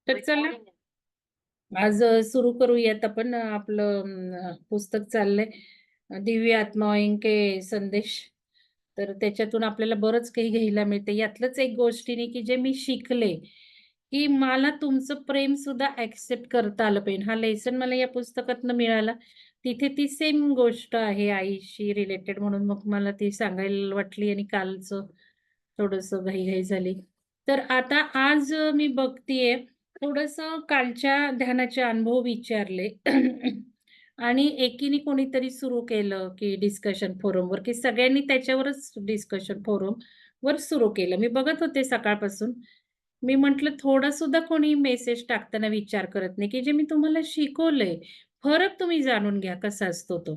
तर चला आज सुरू करूयात आपण आपलं पुस्तक चाललंय दिव्य आत्मा के संदेश. तर त्याच्यातून आपल्याला बरंच काही घ्यायला मिळते. यातलंच एक गोष्टीने की जे मी शिकले, की मला तुमचं प्रेम सुद्धा ॲक्सेप्ट करता आलं पाहिजे. हा लेसन मला या पुस्तकातनं मिळाला. तिथे ती सेम गोष्ट आहे आईशी रिलेटेड म्हणून मग मला ती सांगायला वाटली आणि कालचं थोडंसं घाई झाली. तर आता आज मी बघतीये थोडंसं कालच्या ध्यानाचे अनुभव विचारले आणि एकीने कोणीतरी सुरू केलं, की डिस्कशन फोरमवर, की सगळ्यांनी त्याच्यावरच डिस्कशन फोरमवर सुरू केलं. मी बघत होते सकाळपासून. मी म्हटलं थोडा सुद्धा कोणी मेसेज टाकताना विचार करत नाही, की जे मी तुम्हाला शिकवलंय, फरक तुम्ही जाणून घ्या कसा असतो तो.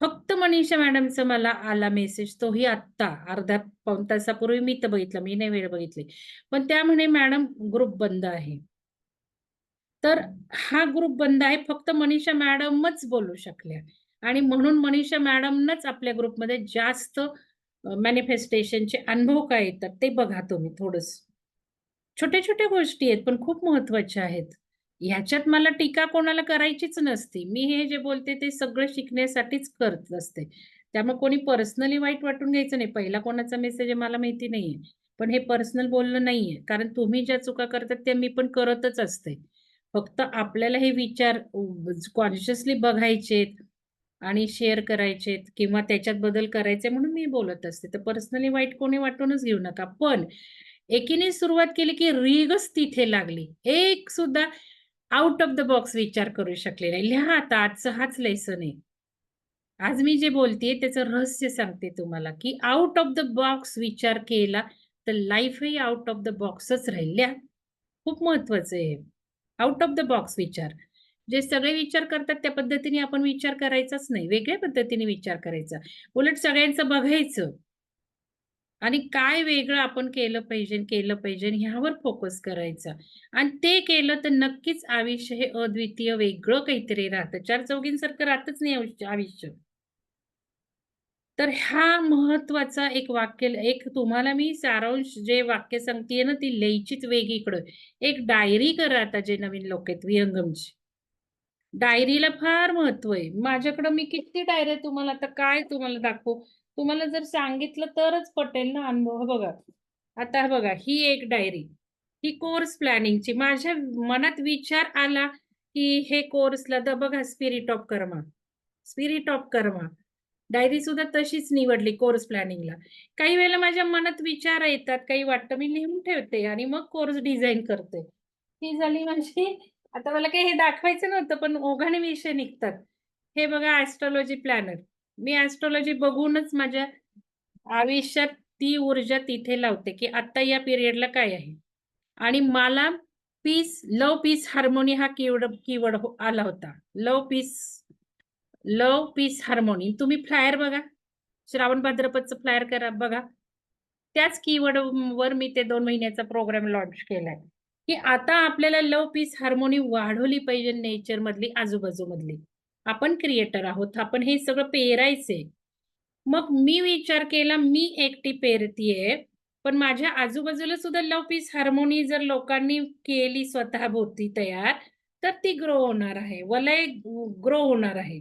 फक्त मनीषा मॅडमचा मला आला मेसेज, तोही आत्ता अर्ध्या पाऊण तासापूर्वी मी तर बघितलं, मी नाही वेळ बघितली. पण त्या म्हणे, "मॅडम ग्रुप बंद आहे." तर हा ग्रुप बंद आहे. फक्त मनीषा मॅडमच बोलू शकल्या आणि म्हणून मनीषा मॅडमनंच आपल्या ग्रुपमध्ये जास्त मॅनिफेस्टेशनचे अनुभव काय येतात ते बघा तुम्ही थोडंसं. छोट्या-छोट्या गोष्टी आहेत, पण खूप महत्त्वाच्या आहेत. ह्याच्यात मला टीका कोणाला करायचीच नसती. मी हे जे बोलते ते सगळं शिकण्यासाठीच करत असते. त्यामुळे कोणी पर्सनली वाईट वाटून घ्यायचं नाही. पहिला कोणाचा मेसेज आहे मला माहिती नाहीये. पण हे पर्सनल बोलणं नाहीये. कारण तुम्ही ज्या चुका करतात त्या मी पण करतच असते. फक्त आपल्याला हे विचार कॉन्शियसली बघायचेत आणि शेअर करायचेत किंवा त्याच्यात बदल करायचे म्हणून मी बोलत असते. तर पर्सनली वाईट कोणी वाटूनच घेऊ नका. पण एकीने सुरुवात केली, की रीगच तिथे लागली. एक सुद्धा आउट ऑफ द बॉक्स विचार करू शकले नाही. लिहा आता आजचा हाच लेसन आहे. आज मी जे बोलतेय त्याचं रहस्य सांगते तुम्हाला, की आउट ऑफ द बॉक्स विचार केला, तर लाईफही आउट ऑफ द बॉक्सच राहील. खूप महत्वाचं आहे हे. आउट ऑफ द बॉक्स विचार. जे सगळे विचार करतात त्या पद्धतीने आपण विचार करायचाच नाही. वेगळ्या पद्धतीने विचार करायचा. उलट सगळ्यांचं बघायचं. आणि काय वेगळं आपण केलं पाहिजे ह्यावर फोकस करायचा. आणि ते केलं तर नक्कीच आयुष्य हे अद्वितीय वेगळं काहीतरी राहतं. चार-चौघींसारखं राहतच नाही आयुष्य. तर हा महत्वाचा एक तुम्हाला मी सारांश जे वाक्य सांगतेय ना, ती लिहायचीच वेगळीकडं. एक डायरी करा आता जे नवीन लोक आहेत विहंगमची. डायरीला फार महत्व आहे. माझ्याकडं मी किती डायऱ्या तुम्हाला आता काय तुम्हाला दाखवू? तुम्हाला जर सांगितलं तरच पटेल ना अनुभव. हे बघा, आता हे बघा ही एक डायरी. ही कोर्स प्लॅनिंगची. माझ्या मनात विचार आला, की हे कोर्सला बघा spirit of Karma. Spirit of Karma. Diary सुद्धा तशीच निवडली कोर्स प्लॅनिंगला. काही वेळेला माझ्या मनात विचार येतात, काही वाटतं मी लिहून ठेवते आणि मग कोर्स डिझाइन करते. ही झाली माझी आता मला काही हे दाखवायचं नव्हतं, पण ओघाने विषय निघतात. हे बघा ॲस्ट्रोलॉजी प्लॅनर. मी ॲस्ट्रोलॉजी बघूनच माझ्या आयुष्यात ती ऊर्जा तिथे लावते, की आता या पिरियडला काय आहे आणि मला लव्ह, पीस, हार्मोनी हा कीवर्ड कीवर्ड आला होता. Love, peace, harmony. तुम्ही फ्लायर बघा. श्रावण भाद्रपदचं फ्लायर करा बघा. त्याच कीवर्डवर मी ते 2 महिन्याचा प्रोग्राम लॉन्च केलाय, की आता आपल्याला लव्ह, पीस, हार्मोनी वाढवली पाहिजे नेचरमधली, आजूबाजूमधली. आपण क्रिएटर आहोत. आपण हे सगळं पेरायचंय. मग मी विचार केला, मी एकटी पेरतीये, पण माझ्या आजूबाजूला सुद्धा लव्ह, पीस, हार्मोनी जर लोकांनी केली स्वतःभोवती तयार, तर ती ग्रो होणार आहे. वलय ग्रो होणार आहे.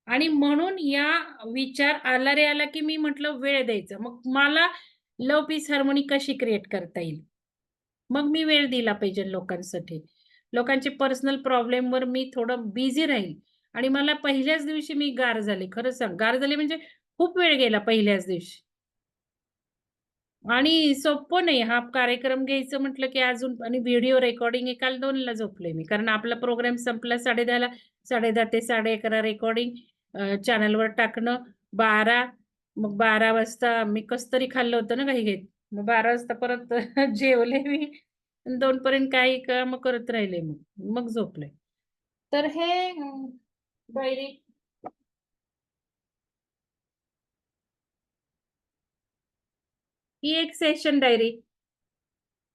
आणि म्हणून या विचार आला रे आला, की मी म्हटलं वेळ द्यायचा. मग मला लव्ह, पीस, हार्मोनी कशी क्रिएट करता येईल? मग मी वेळ दिला पाहिजे लोकांसाठी. लोकांचे पर्सनल प्रॉब्लेमवर मी थोडं बिझी राहील आणि मला पहिल्याच दिवशी मी गार झाले. खरं सांग गार झाले म्हणजे खूप वेळ गेला पहिल्याच दिवशी. आणि सोपं नाही हा कार्यक्रम घ्यायचं म्हटलं, की अजून आणि व्हिडिओ रेकॉर्डिंग आहे. काल 2:00ला झोपले मी. कारण आपला प्रोग्राम संपला 10:30ला. 10:30 ते 11:30 रेकॉर्डिंग चॅनलवर टाकणं. 12 मग 12 वाजता मी कसं तरी खाल्लं होतं ना घाईघाईत. मग 12 वाजता परत जेवले मी. 2 पर्यंत काही कामं करत राहिले मग. मग झोपले. तर हे डायरी ही एक सेशन डायरी.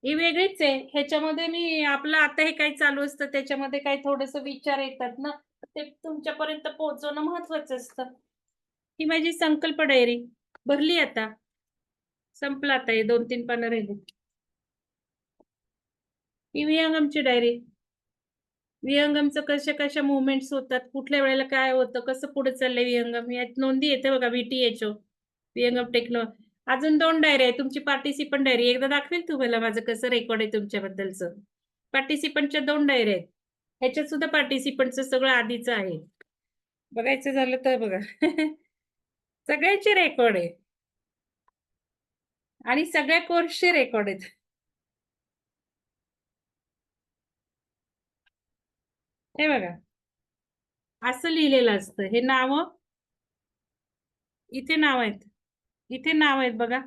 ही वेगळीच आहे. ह्याच्यामध्ये मी आपलं आता हे काही चालू असतं त्याच्यामध्ये काही थोडंसं विचार येतात ना, ते तुमच्यापर्यंत पोहोचवणं महत्वाचं असतं. ही माझी संकल्प डायरी भरली आता. संपलं आता हे 2-3 पानं राहिली. ही विहंगमची डायरी. विहंगमचं कशा-कशा मूव्हमेंट्स होतात, कुठल्या वेळेला काय होतं, कसं पुढे चाललंय विहंगम, यात नोंदी येते बघा व्ही-टी-एच-ओ, विहंगम टेक्नो. अजून 2 डायरी आहेत. तुमची पार्टिसिपंट डायरी एकदा दाखवेल तुम्हाला माझं कसं रेकॉर्ड आहे तुमच्याबद्दलचं. पार्टिसिपंटच्या 2 डायऱ्या आहेत. ह्याच्यात सुद्धा पार्टिसिपंटचं सगळं आधीचं आहे. बघायचं झालं तर बघा. सगळ्यांचे रेकॉर्ड आहे आणि सगळ्या कोर्सचे रेकॉर्ड आहेत. हे बघा, असं लिहिलेलं असतं. हे नावं इथे नाव आहेत. इथे नाव आहेत बघा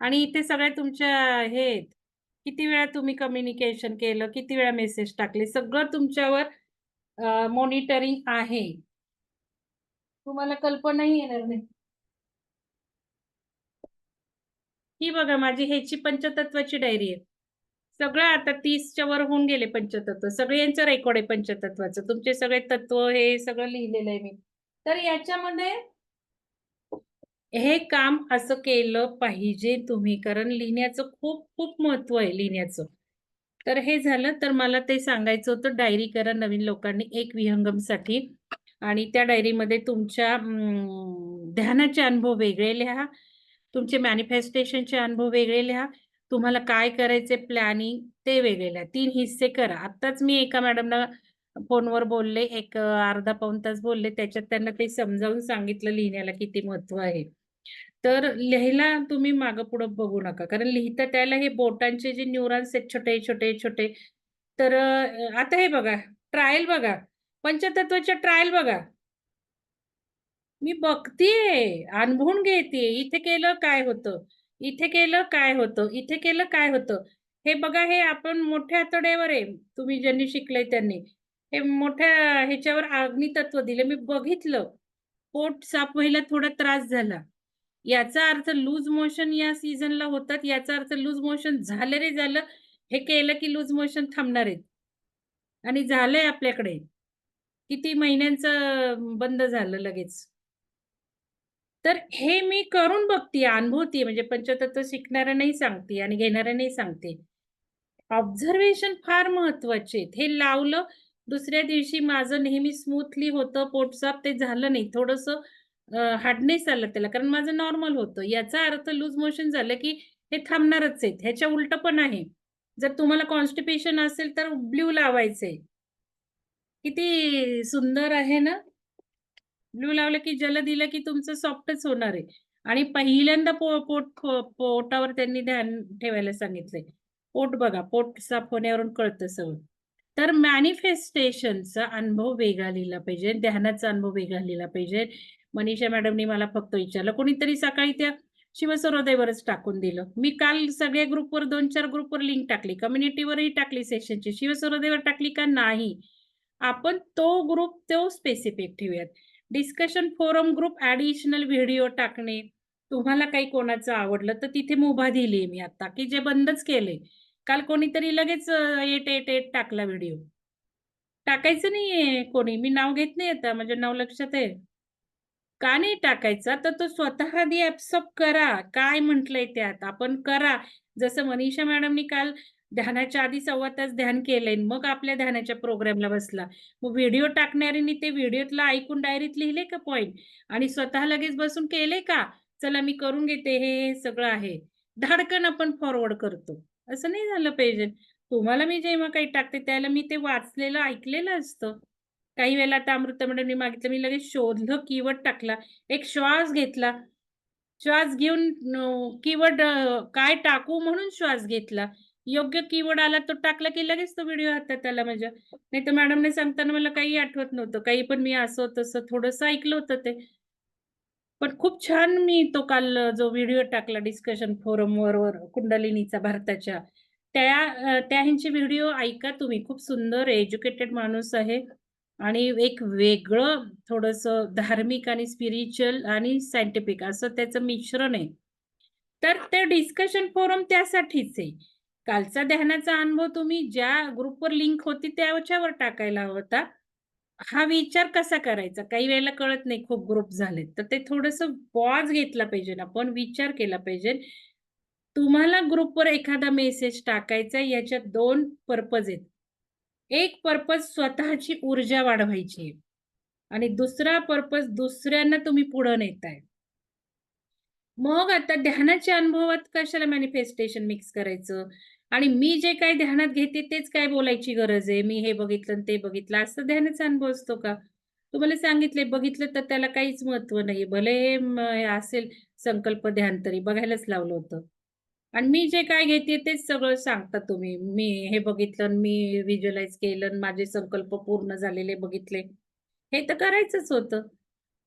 आणि इथे सगळ्या तुमच्या हे आहेत. किती वेळा तुम्ही कम्युनिकेशन केलं, किती वेळा मेसेज टाकले, सगळं तुमच्यावर मॉनिटरिंग आहे. तुम्हाला कल्पनाही येणार नाही. ही बघा माझी ह्याची पंचतत्वाची डायरी आहे. सगळं आता 30च्या वर होऊन गेले पंचतत्व. सगळे यांचं रेकॉर्ड आहे पंचतत्वाचं. तुमचे सगळे तत्व हे सगळं लिहिलेलं आहे मी. तर याच्यामध्ये हे काम असं केलं पाहिजे तुम्ही, कारण लिहिण्याचं खूप खूप महत्त्व आहे लिहिण्याचं. तर हे झालं, तर मला ते सांगायचं होतं डायरी करा नवीन लोकांनी एक विहंगमसाठी आणि त्या डायरीमध्ये तुमच्या ध्यानाचे अनुभव वेगळे लिहा, तुमचे मॅनिफेस्टेशनचे अनुभव वेगळे लिहा, तुम्हाला काय करायचे प्लॅनिंग ते वेगळे लिहा. 3 हिस्से करा. आत्ताच मी एका मॅडमला फोनवर बोलले, एक अर्धा पाऊण तास बोलले. त्याच्यात त्यांना ते समजावून सांगितलं लिहिण्याला किती महत्त्व आहे. तर लिहायला तुम्ही मागं-पुढं बघू नका. कारण लिहिता त्याला हे बोटांचे जे न्यूरॉन्स आहेत छोटे, छोटे, छोटे. तर आता हे बघा, ट्रायल बघा. पंचतत्वाच्या ट्रायल बघा. मी बघतीये, अनुभवून घेतीये. इथे केलं काय होतं? इथे केलं काय होतं? इथे केलं काय होतं? हे बघा, हे आपण मोठ्या आतड्यावर आहे. तुम्ही ज्यांनी शिकलंय त्यांनी. हे मोठ्या ह्याच्यावर अग्नितत्व दिलं. मी बघितलं. पोट साफ व्हायला थोडा त्रास झाला. याचा अर्थ लूज मोशन या सीझनला होतात. याचा अर्थ लूज मोशन झालं रे झालं. हे केलं की लूज मोशन थांबणार आहेत आणि झालंय आपल्याकडे. किती महिन्यांचं बंद झालं लगेच. तर हे मी करून बघतीये, अनुभवतीये म्हणजे पंचतत्व शिकणाऱ्या नाही सांगते आणि घेणाऱ्या नाही सांगते. ऑब्झर्वेशन फार महत्वाचे आहेत. हे लावलं, दुसऱ्या दिवशी माझं नेहमी स्मूथली होतं, पोटसाफ ते झालं नाही. थोडंसं हार्डनेस आला त्याला, कारण माझं नॉर्मल होतं. याचा अर्थ लूज मोशन झालं, की हे थांबणारच आहेत. ह्याच्या उलटं पण आहे. जर तुम्हाला कॉन्स्टिपेशन असेल, तर ब्लू लावायचंय. किती सुंदर आहे ना? ब्लू लावलं की जल दिलं की तुमचं सॉफ्टच होणार आहे. आणि पहिल्यांदा पोटावर त्यांनी ध्यान ठेवायला सांगितलंय. पोट बघा, पोट साफ होण्यावरून कळतं सगळं. तर मॅनिफेस्टेशनचा अनुभव वेगळा लिहिला पाहिजे, ध्यानाचा अनुभव वेगळा लिहिला पाहिजे. मनीषा मॅडमनी मला फक्त विचारलं. कोणीतरी सकाळी त्या शिवसर्वोदयवरच टाकून दिलं. मी काल सगळ्या ग्रुपवर 2-4 ग्रुपवर लिंक टाकली. कम्युनिटीवरही टाकली सेशनची. शिवसर्वोदयवर टाकली का? नाही. आपण तो ग्रुप तो स्पेसिफिक ठेवूयात. Discussion forum group additional video टाकणे. तुम्हाला काही कोणाचं आवडलं तर तिथे मुभा दिली मी आता, की जे बंदच केले. काल कोणीतरी लगेच 888 टाकला व्हिडिओ. टाकायचं नाहीये कोणी. मी नाव घेत नाही आता. माझं नाव लक्षात आहे. का नाही टाकायचा? तर तो स्वतः आधी ॲब्सॉर्ब करा. काय म्हटलंय त्यात आपण करा. जसं मनीषा मॅडमनी काल ध्यानाच्या आधी सव्वा तास ध्यान केलंय. मग आपल्या ध्यानाच्या प्रोग्रामला बसला. मग व्हिडिओ टाकणाऱ्यांनी ते व्हिडिओतलं ऐकून डायरीत लिहिले का पॉइंट? आणि स्वतः लगेच बसून केले का? चला मी करून घेते हे सगळं आहे. धाडकन आपण फॉरवर्ड करतो. असं नाही झालं पाहिजे. तुम्हाला मी जेव्हा काही टाकते त्याला मी ते वाचलेलं, ऐकलेलं असतं. काही वेळेला आता अमृता मॅडमनी मागितलं, मी लगेच शोधलं, कीवर्ड टाकला. एक श्वास घेतला. श्वास घेऊन कीवर्ड काय टाकू म्हणून श्वास घेतला. योग्य कीवर्ड आला तो टाकला, की लगेच तो व्हिडिओ हातात आला माझ्या. नाहीतर मॅडमने सांगताना मला काही आठवत नव्हतं. काही पण मी असं तसं थोडंसं ऐकलं होतं ते. पण खूप छान मी तो काल जो व्हिडिओ टाकला डिस्कशन फोरमवर कुंडलिनीचा भारताच्या. त्या ह्यांचे व्हिडिओ ऐका तुम्ही. खूप सुंदर एज्युकेटेड माणूस आहे आणि एक वेगळं थोडंसं धार्मिक आणि स्पिरिच्युअल आणि सायंटिफिक असं त्याचं मिश्रण आहे. तर ते डिस्कशन फोरम त्यासाठीच आहे. कालचा ध्यानाचा अनुभव तुम्ही ज्या ग्रुपवर लिंक होती त्याच्यावर टाकायला होता. हा विचार कसा करायचा? काही वेळेला कळत नाही खूप ग्रुप झालेत. तर ते थोडंसं पॉज घेतला पाहिजे ना आपण, विचार केला पाहिजे. तुम्हाला ग्रुपवर एखादा मेसेज टाकायचा आहे, याच्यात 2 पर्पज आहेत. एक पर्पज स्वतःची ऊर्जा वाढवायची आहे आणि दुसरा पर्पज दुसऱ्यांना तुम्ही पुढे नेताय. मग आता ध्यानाच्या अनुभवात कशाला मॅनिफेस्टेशन मिक्स करायचं? आणि मी जे काही ध्यानात घेते तेच काय बोलायची गरज आहे? मी हे बघितलं आणि ते बघितलं, असं ध्यानाचा अनुभव असतो का? तुम्हाला सांगितलंय बघितलं तर त्याला काहीच महत्त्व नाहीये. भले हे असेल संकल्प ध्यान तरी बघायलाच लावलं होतं. आणि मी जे काय घेते तेच सगळं सांगता तुम्ही. मी हे बघितलं आणि मी व्हिज्युअलाइज केलं आणि माझे संकल्प पूर्ण झालेले बघितले. हे तर करायचंच होतं.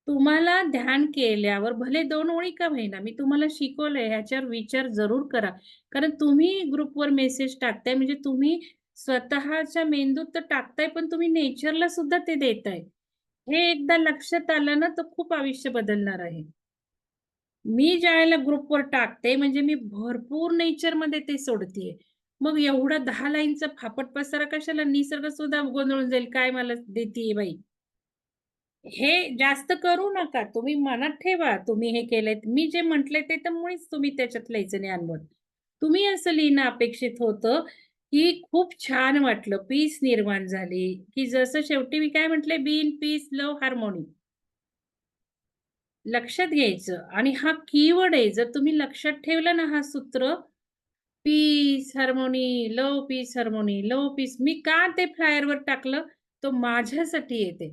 तुम्हाला ध्यान केल्यावर भले 2 ओळी का होईना, मी तुम्हाला शिकवलंय ह्याच्यावर विचार जरूर करा. कारण तुम्ही ग्रुपवर मेसेज टाकताय म्हणजे तुम्ही स्वतःच्या मेंदूत तर टाकताय, पण तुम्ही नेचरला सुद्धा ते देताय. हे एकदा लक्षात आलं ना, तर खूप आयुष्य बदलणार आहे. मी ज्यावेळेला ग्रुपवर टाकते, म्हणजे मी भरपूर नेचरमध्ये ते सोडतीये. मग एवढा 10 लाईनचा फापट पसारा कशाला? निसर्ग सुद्धा गोंधळून जाईल. काय मला देतीये बाई? हे जास्त करू नका. तुम्ही मनात ठेवा, तुम्ही हे केलंय. मी जे म्हटलंय ते तर मुळीच तुम्ही त्याच्यात लिहायचं नाही अनमोल. तुम्ही असं लिहिणं अपेक्षित होतं, की खूप छान वाटलं, पीस निर्माण झाली, की जसं शेवटी मी काय म्हटलंय, be in peace, love, harmony. लक्षात घ्यायचं आणि हा कीवर्ड आहे. जर तुम्ही लक्षात ठेवलं ना, हा सूत्र peace, harmony, love, peace, harmony, love, peace. मी का ते फ्लायरवर टाकलं? तो माझ्यासाठी आहे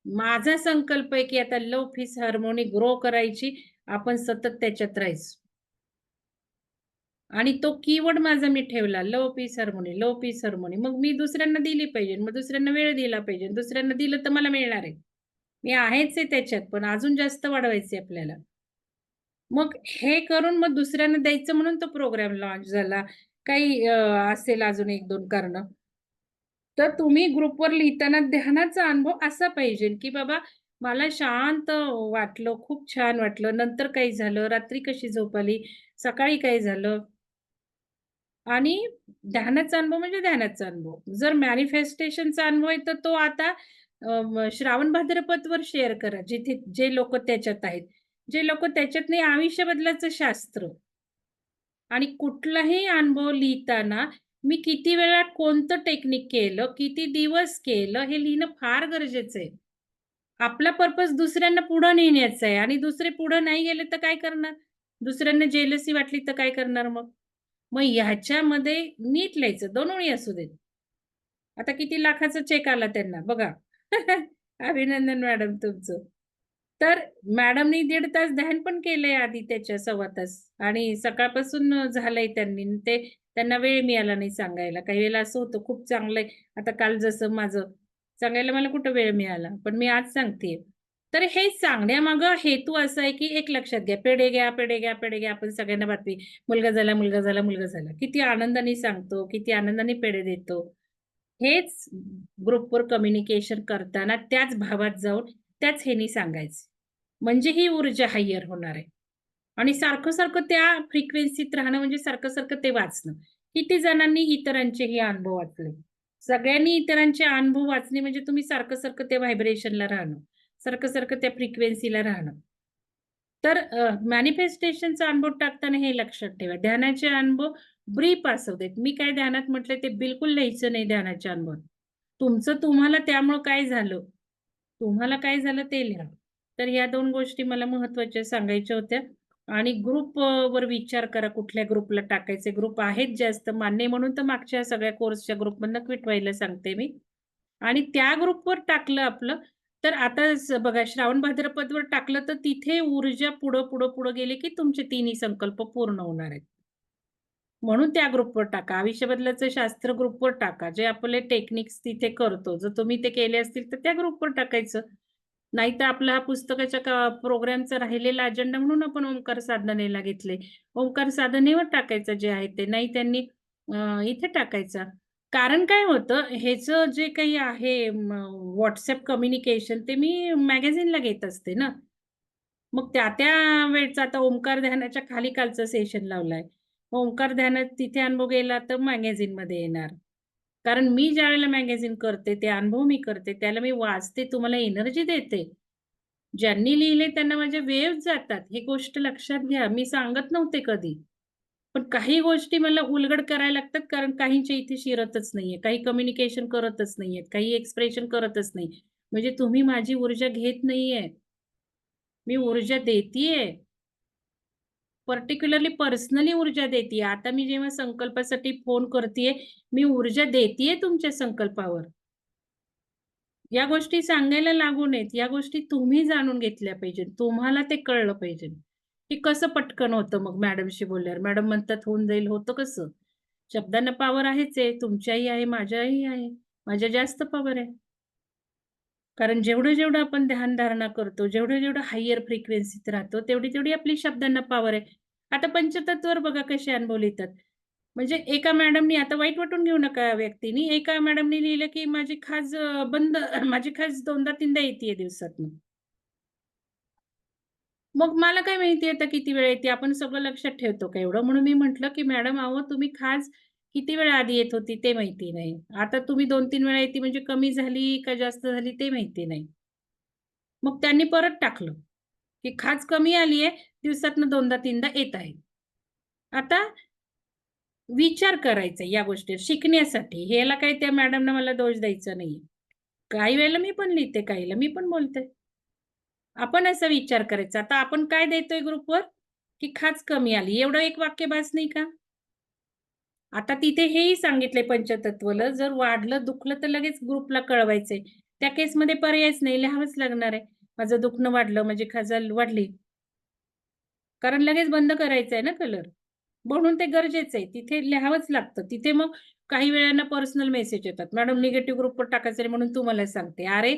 माझा संकल्प आहे, की आता लव्ह, पीस, हार्मोनी ग्रो करायची. आपण सतत त्याच्यात राहायचं. आणि तो कीवर्ड माझा मी ठेवला, love, peace, harmony, love, peace, harmony. मग मी दुसऱ्यांना दिली पाहिजे. मग दुसऱ्यांना वेळ दिला पाहिजे. दुसऱ्यांना दिलं तर मला मिळणार आहे. मी आहेच आहे त्याच्यात, पण अजून जास्त वाढवायचे आपल्याला. मग हे करून मग दुसऱ्यांना द्यायचं म्हणून तो प्रोग्राम लॉन्च झाला. काही असेल अजून 1-2 कारणं. तर तुम्ही ग्रुपवर लिहिताना ध्यानाचा अनुभव असा पाहिजे, की बाबा मला शांत वाटलं, खूप छान वाटलं. नंतर काही झालं, रात्री कशी झोप आली, सकाळी काय झालं आणि ध्यानाचा अनुभव म्हणजे ध्यानाचा अनुभव. जर मॅनिफेस्टेशनचा अनुभव आहे, तर तो आता श्रावण भाद्रपदवर शेअर करा, जिथे जे लोकं त्याच्यात आहेत. जे लोकं त्याच्यात नाही, आयुष्य बदलाचं शास्त्र. आणि कुठलाही अनुभव लिहिताना मी किती वेळा कोणतं टेक्निक केलं, किती दिवस केलं, हे लिहिणं फार गरजेचं आहे. आपला पर्पज दुसऱ्यांना पुढं नेण्याचा आहे आणि दुसरे पुढं नाही गेले तर काय करणार? दुसऱ्यांना जेलसी वाटली तर काय करणार मग? मग ह्याच्यामध्ये नीट लिहायचं. 2 ओळी असू देत. आता किती लाखाचा चेक आला त्यांना बघा. अभिनंदन मॅडम तुमचं. तर मॅडमनी 1.5 तास ध्यान पण केलंय आधी त्याच्या सव्वा तास आणि सकाळपासून झालंय त्यांनी. ते त्यांना वेळ मिळाला नाही सांगायला. काही वेळेला असं होतं खूप चांगलंय. आता काल जसं माझं सांगायला मला कुठं वेळ मिळाला. पण मी आज सांगतेय. तर हे सांगण्यामागं हेतू असा आहे, की एक लक्षात घ्या, पेढे घ्या, पेढे घ्या, पेढे घ्या. आपण सगळ्यांना बातमी, मुलगा झाला, मुलगा झाला, मुलगा झाला. किती आनंदाने सांगतो, किती आनंदाने पेढे देतो. हेच ग्रुपवर कम्युनिकेशन करताना त्याच भावात जाऊन त्याच ह्यानी सांगायचं. म्हणजे ही ऊर्जा हायर होणार आहे. आणि सारखं-सारखं त्या फ्रिक्वेन्सीत राहणं म्हणजे सारखं-सारखं ते वाचणं. किती जणांनी इतरांचेही अनुभव वाचले. सगळ्यांनी इतरांचे अनुभव वाचणे म्हणजे तुम्ही सारखं-सारखं त्या व्हायब्रेशनला राहणं, सारखं-सारखं त्या फ्रिक्वेन्सीला राहणं. तर मॅनिफेस्टेशनचा अनुभव टाकताना हे लक्षात ठेवा. ध्यानाचे अनुभव ब्रीफ असू देत. मी काय ध्यानात म्हटलंय ते बिलकुल लिहायचं नाही ध्यानाचे अनुभव. तुमचं तुम्हाला त्यामुळं काय झालं? तुम्हाला काय झालं ते लिहा. तर ह्या 2 गोष्टी मला महत्त्वाच्या सांगायच्या होत्या. आणि वर विचार करा कुठल्या ग्रुपला टाकायचे. ग्रुप आहेत जास्त मान्य आहे म्हणून तर मागच्या सगळ्या कोर्सच्या ग्रुपमधनं क्विट व्हायला सांगते मी. आणि त्या ग्रुपवर टाकलं आपलं, तर आता बघा श्रावण भाद्रपदवर टाकलं तर तिथे ऊर्जा पुढं, पुढं, पुढं गेली की तुमचे तिन्ही संकल्प पूर्ण होणार आहेत. म्हणून त्या ग्रुपवर टाका. आयुष्य बदलाचं शास्त्र ग्रुपवर टाका. जे आपले टेक्निक्स तिथे करतो. जर तुम्ही ते केले असतील तर त्या ग्रुपवर टाकायचं. नाहीतर आपला हा पुस्तकाच्या प्रोग्रामचा राहिलेला अजेंडा म्हणून आपण ओंकार साधनेला घेतले. ओंकार साधनेवर टाकायचं जे आहे ते. नाही त्यांनी इथे टाकायचा. कारण काय होतं ह्याचं जे काही आहे WhatsApp कम्युनिकेशन ते मी मॅगझिनला घेत असते ना. मग त्या वेळचा आता ओंकार ध्यानाच्या खाली कालचं सेशन लावलाय. ओंकार ध्यानात तिथे अनुभव गेला तर मॅगझिनमध्ये येणार. कारण मी ज्यावेळेला मॅगझिन करते, ते अनुभव मी करते, त्याला मी वाचते, तुम्हाला एनर्जी देते. ज्यांनी लिहिले त्यांना माझे वेव्हज जातात. ही गोष्ट लक्षात घ्या. मी सांगत नव्हते कधी. पण काही गोष्टी मला उलगड करायला लागतात, कारण काहींच्या इथे शिरतच नाहीये. काही कम्युनिकेशन करतच नाहीयेत. काही एक्सप्रेशन करतच नाही. म्हणजे तुम्ही माझी ऊर्जा घेत नाहीये. मी ऊर्जा देतीये. पर्टिक्युलरली पर्सनली ऊर्जा देतीये. आता मी जेव्हा संकल्पासाठी फोन करतीये, मी ऊर्जा देतीये तुमच्या संकल्पावर. या गोष्टी सांगायला लागू नयेत. या गोष्टी तुम्ही जाणून घेतल्या पाहिजेत. तुम्हाला ते कळलं पाहिजे, की कसं पटकन होतं मग मॅडमशी बोलल्यावर. मॅडम म्हणतात होऊन जाईल, होतं कसं? शब्दांना पॉवर आहेच आहे. तुमच्याही आहे, माझ्याही आहे. माझ्या जास्त पॉवर आहे. कारण जेवढं-जेवढं आपण ध्यानधारणा करतो, जेवढं-जेवढं हायर फ्रिक्वेन्सीत राहतो, तेवढी-तेवढी आपली शब्दांना पॉवर आहे. आता पंचतत्वावर बघा कसे अनुभव लिहितात. म्हणजे एका मॅडमनी आता वाईट वाटून घेऊ नका व्यक्तीनी. एका मॅडमनी लिहिलं, की माझी खाज बंद माझी खाज 2दा-3दा येतीये दिवसातनं. मग मला काय माहिती आता किती वेळा येते? आपण सगळं लक्षात ठेवतो का एवढं? म्हणून मी म्हटलं, की "मॅडम अहो तुम्ही खाज किती वेळा आधी येत होती ते माहिती नाही. आता तुम्ही 2-3 वेळा येते म्हणजे कमी झाली का जास्त झाली ते माहिती नाही." मग त्यांनी परत टाकलं, की खाज कमी आली आहे, दिवसातनं 2दा-3दा येत आहे. आता विचार करायचा या गोष्टीवर शिकण्यासाठी. ह्याला काही त्या मॅडमना मला दोष द्यायचा नाहीये. काही वेळेला मी पण लिहिते, काही वेळेला मी पण बोलते. आपण असा विचार करायचा. आता आपण काय देतोय ग्रुपवर, की खाज कमी आली. एवढं एक वाक्य बास नाही का? आता तिथे हेही सांगितलंय पंचतत्वला, जर वाढलं, दुखलं तर लगेच ग्रुपला कळवायचंय. त्या केसमध्ये पर्यायच नाही, लिहावंच लागणार आहे. माझं दुखणं वाढलं, माझी खाज वाढली. कारण लगेच बंद करायचा आहे ना कलर. म्हणून ते गरजेचं आहे. तिथे लिहावंच लागतं. तिथे मग काही वेळानं पर्सनल मेसेज येतात. "मॅडम निगेटिव्ह ग्रुपवर टाकायचं नाही म्हणून तुम्हाला सांगते." अरे,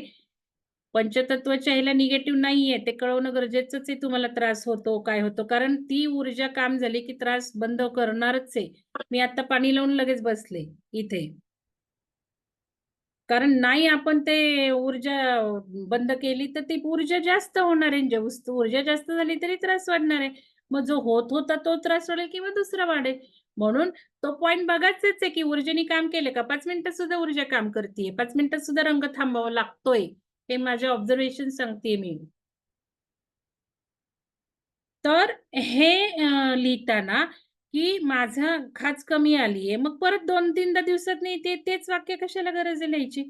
पंचतत्वाच्या ह्याला निगेटिव्ह नाहीये. ते कळवणं गरजेचंच आहे तुम्हाला त्रास होतो, काय होतो. कारण ती ऊर्जा काम झाली, की त्रास बंद करणारच आहे. मी आता पाणी लावून लगेच बसले इथे. कारण नाही आपण ते ऊर्जा बंद केली, तर ती ऊर्जा जास्त होणार आहे. ऊर्जा जास्त झाली तरी त्रास वाढणार आहे. मग जो होत होता तो त्रास वाढेल किंवा दुसरा वाढेल. म्हणून तो पॉइंट बघायचाच आहे, की ऊर्जेने काम केलं का? 5 मिनिटात सुद्धा ऊर्जा काम करतीये. 5 मिनिटात सुद्धा रंग थांबवावा लागतोय. हे माझे ऑब्झर्वेशन सांगतेय मी. तर हे लिहिताना, की माझा खाज कमी आली आहे. मग परत 2-3दा दिवसातनं ते तेच वाक्य कशाला गरज आहे लिहायची?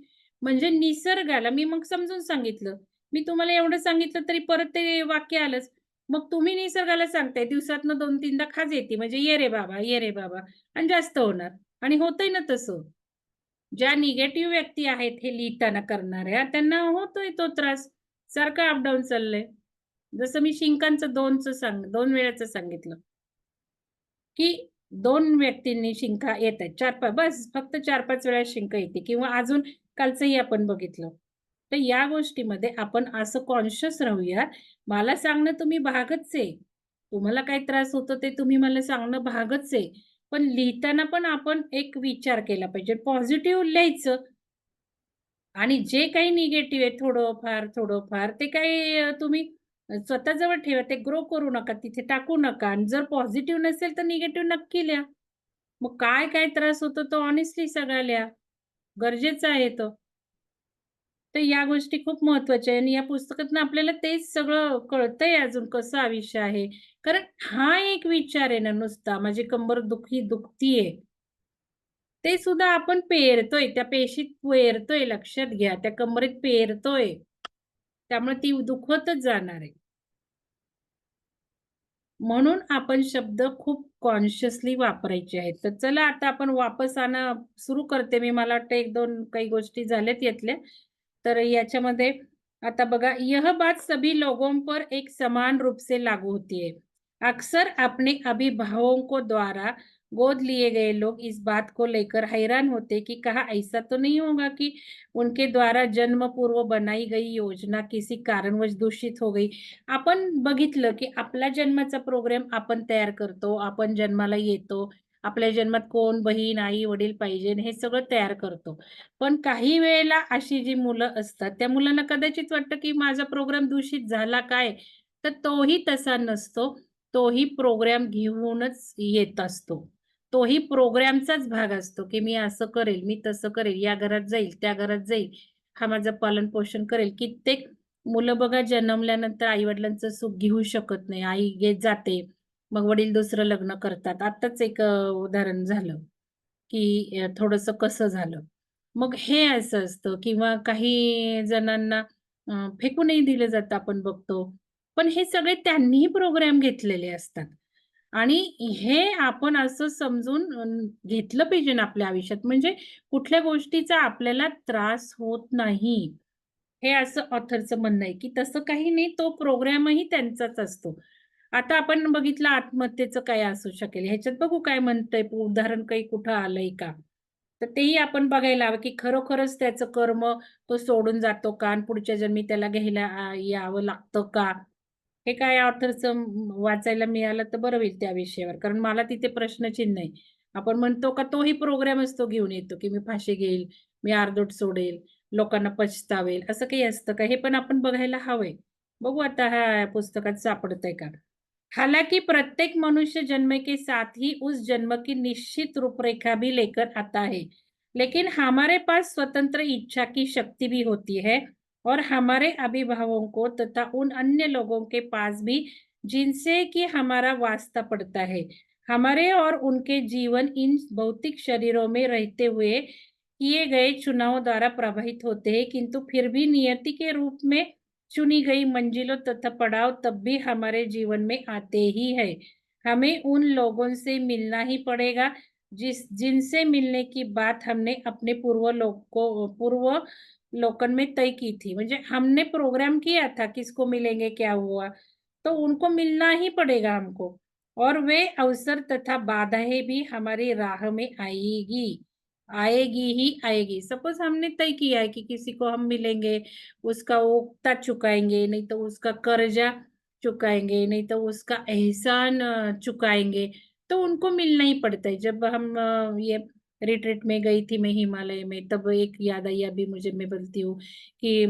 म्हणजे निसर्गाला मी मग समजून सांगितलं. मी तुम्हाला एवढं सांगितलं तरी परत ते वाक्य आलंच. मग तुम्ही निसर्गाला सांगताय दिवसातनं 2-3दा खाज येते म्हणजे "ये रे बाबा, ये रे बाबा" आणि जास्त होणार आणि होतंय ना तसं. ज्या निगेटिव्ह व्यक्ती आहेत हे लिहिताना करणाऱ्या, त्यांना होतोय तो त्रास. सारखं अप चाललंय. जसं मी शिंकांचं 2 वेळेचं सांगितलं, की 2 व्यक्तींनी शिंका येतायत. 4-5 बस फक्त 4-5 वेळा शिंक येते किंवा अजून कालचंही आपण बघितलं. तर या गोष्टीमध्ये आपण असं कॉन्शियस राहूया. मला सांगणं तुम्ही भागच आहे. तुम्हाला काय त्रास होतो ते तुम्ही मला सांगणं भागच आहे. पण लिहिताना पण आपण एक विचार केला पाहिजे. पॉझिटिव्ह लिहायचं आणि जे काही निगेटिव्ह आहे थोडंफार, थोडंफार ते काही तुम्ही स्वतःजवळ ठेवा. ते ग्रो करू नका, तिथे टाकू नका आणि जर पॉझिटिव्ह नसेल तर निगेटिव्ह नक्की लिहा. मग काय त्रास होतो तो हॉनेस्टली सगळा लिहा. गरजेचा आहे तो. तर या गोष्टी खूप महत्त्वाच्या आहे आणि या पुस्तकातून आपल्याला तेच सगळं कळतंय अजून कसं आयुष्य आहे. कारण हा एक विचार आहे ना नुसता माझी कंबर दुखतीये. ते सुद्धा आपण पेरतोय, त्या पेशीत पेरतोय लक्षात घ्या. त्या कंबरेत पेरतोय. त्यामुळे ती दुखतच जाणार आहे. म्हणून आपण शब्द खूप कॉन्शियसली वापरायचे आहेत. तर चला आता आपण वापस सुरू करते मी. मला वाटतं 1-2 काही गोष्टी झाल्यात यातल्या. तर याच्यामध्ये आता बघा, यह बात सभी लोगों पर एक समान रूप से लागू होती है. अक्सर अपने अभिभावकों को द्वारा गोद लिए गए लोग इस बात को लेकर हैरान होते कि कहा ऐसा तो नहीं होगा कि उनके द्वारा जन्म पूर्व बनाई गई योजना किसी कारणवश दूषित हो गई. आपण बघितलं, की आपला जन्माचा प्रोग्राम आपण तयार करतो. आपण जन्माला येतो. आपल्या जन्मात कोण बहीण, आई-वडील पाहिजे हे सगळं तयार करतो. पण काही वेळेला अशी जी मुलं असतात, त्या मुलांना कदाचित वाटतं, की माझा प्रोग्राम दूषित झाला काय? तर तोही तसा नसतो. तोही प्रोग्राम घेऊनच येत असतो. तोही प्रोग्रामचाच भाग असतो, की मी असं करेल, मी तसं करेल, या घरात जाईल, त्या घरात जाईल, हा माझं पालन-पोषण करेल. कित्येक मुलं बघा जन्मल्यानंतर आई-वडिलांचं सुख घेऊ शकत नाही. आई घेत जाते. मग वडील दुसरं लग्न करतात. आत्ताच एक उदाहरण झालं, की थोडंसं कसं झालं. मग हे असं असतं किंवा काही जणांना फेकूनही दिलं जातं आपण बघतो. पण हे सगळे त्यांनीही प्रोग्राम घेतलेले असतात. आणि हे आपण असं समजून घेतलं पाहिजे ना आपल्या आयुष्यात. म्हणजे कुठल्या गोष्टीचा आपल्याला त्रास होत नाही. हे असं ऑथरचं म्हणणं आहे, की तसं काही नाही, तो प्रोग्रामही त्यांचाच असतो. आता आपण बघितलं आत्महत्येचं काय असू शकेल, ह्याच्यात बघू काय म्हणतंय, उदाहरण काही कुठं आलंय का? तर तेही आपण बघायला हवं, की खरोखरच त्याचं कर्म तो सोडून जातो का? आणि पुढच्या जन्मी त्याला घ्यायला यावं लागतं का? हे काय ऑथरचं वाचायला मिळालं तर बरं होईल त्या विषयावर. कारण मला तिथे प्रश्नचिन्ह आहे. आपण म्हणतो का तोही प्रोग्रामच तो घेऊन येतो, की मी फाशी घेईल, मी अर्धवट सोडेल, लोकांना पछतावेल, असं काही असतं का? हे पण आपण बघायला हवंय. बघू आता ह्या पुस्तकात सापडतंय का? हालांकि प्रत्येक मनुष्य जन्म के साथ ही उस जन्म की निश्चित रूपरेखा भी लेकर आता है, लेकिन हमारे पास स्वतंत्र इच्छा की शक्ति भी होती है और हमारे अभिभावकों को तथा उन अन्य लोगों के पास भी जिनसे कि हमारा वास्ता पड़ता है। हमारे और उनके जीवन इन भौतिक शरीरों में रहते हुए किए गए चुनाव द्वारा प्रभावित होते हैं, किंतु फिर भी नियति के रूप में चुनी गई मंजिलों तथा पड़ाव तब भी हमारे जीवन में आते ही है। हमें उन लोगों से मिलना ही पड़ेगा जिनसे मिलने की बात हमने अपने पूर्व लोकन में तय की थी। म्हणजे हमने प्रोग्राम किया था किसको मिलेंगे क्या हुआ, तो उनको मिलना ही पड़ेगा हमको और वे अवसर तथा बाधाएं भी हमारी राह में आएगी, आएगी ही आएगी। सपोज हमने तय किया है कि किसी को हम मिलेंगे, उसका उक्ता चुकाएँगे, नहीं तो उसका कर्जा चुकाएँगे, नहीं तो उसका एहसान चुकाएँगे, तो उनको मिलना ही पड़ता है। जब हम ये रिट्रीट में गई थी मैं हिमालय में, तब एक याद आई अभी मुझे, मैं बोलती हूँ कि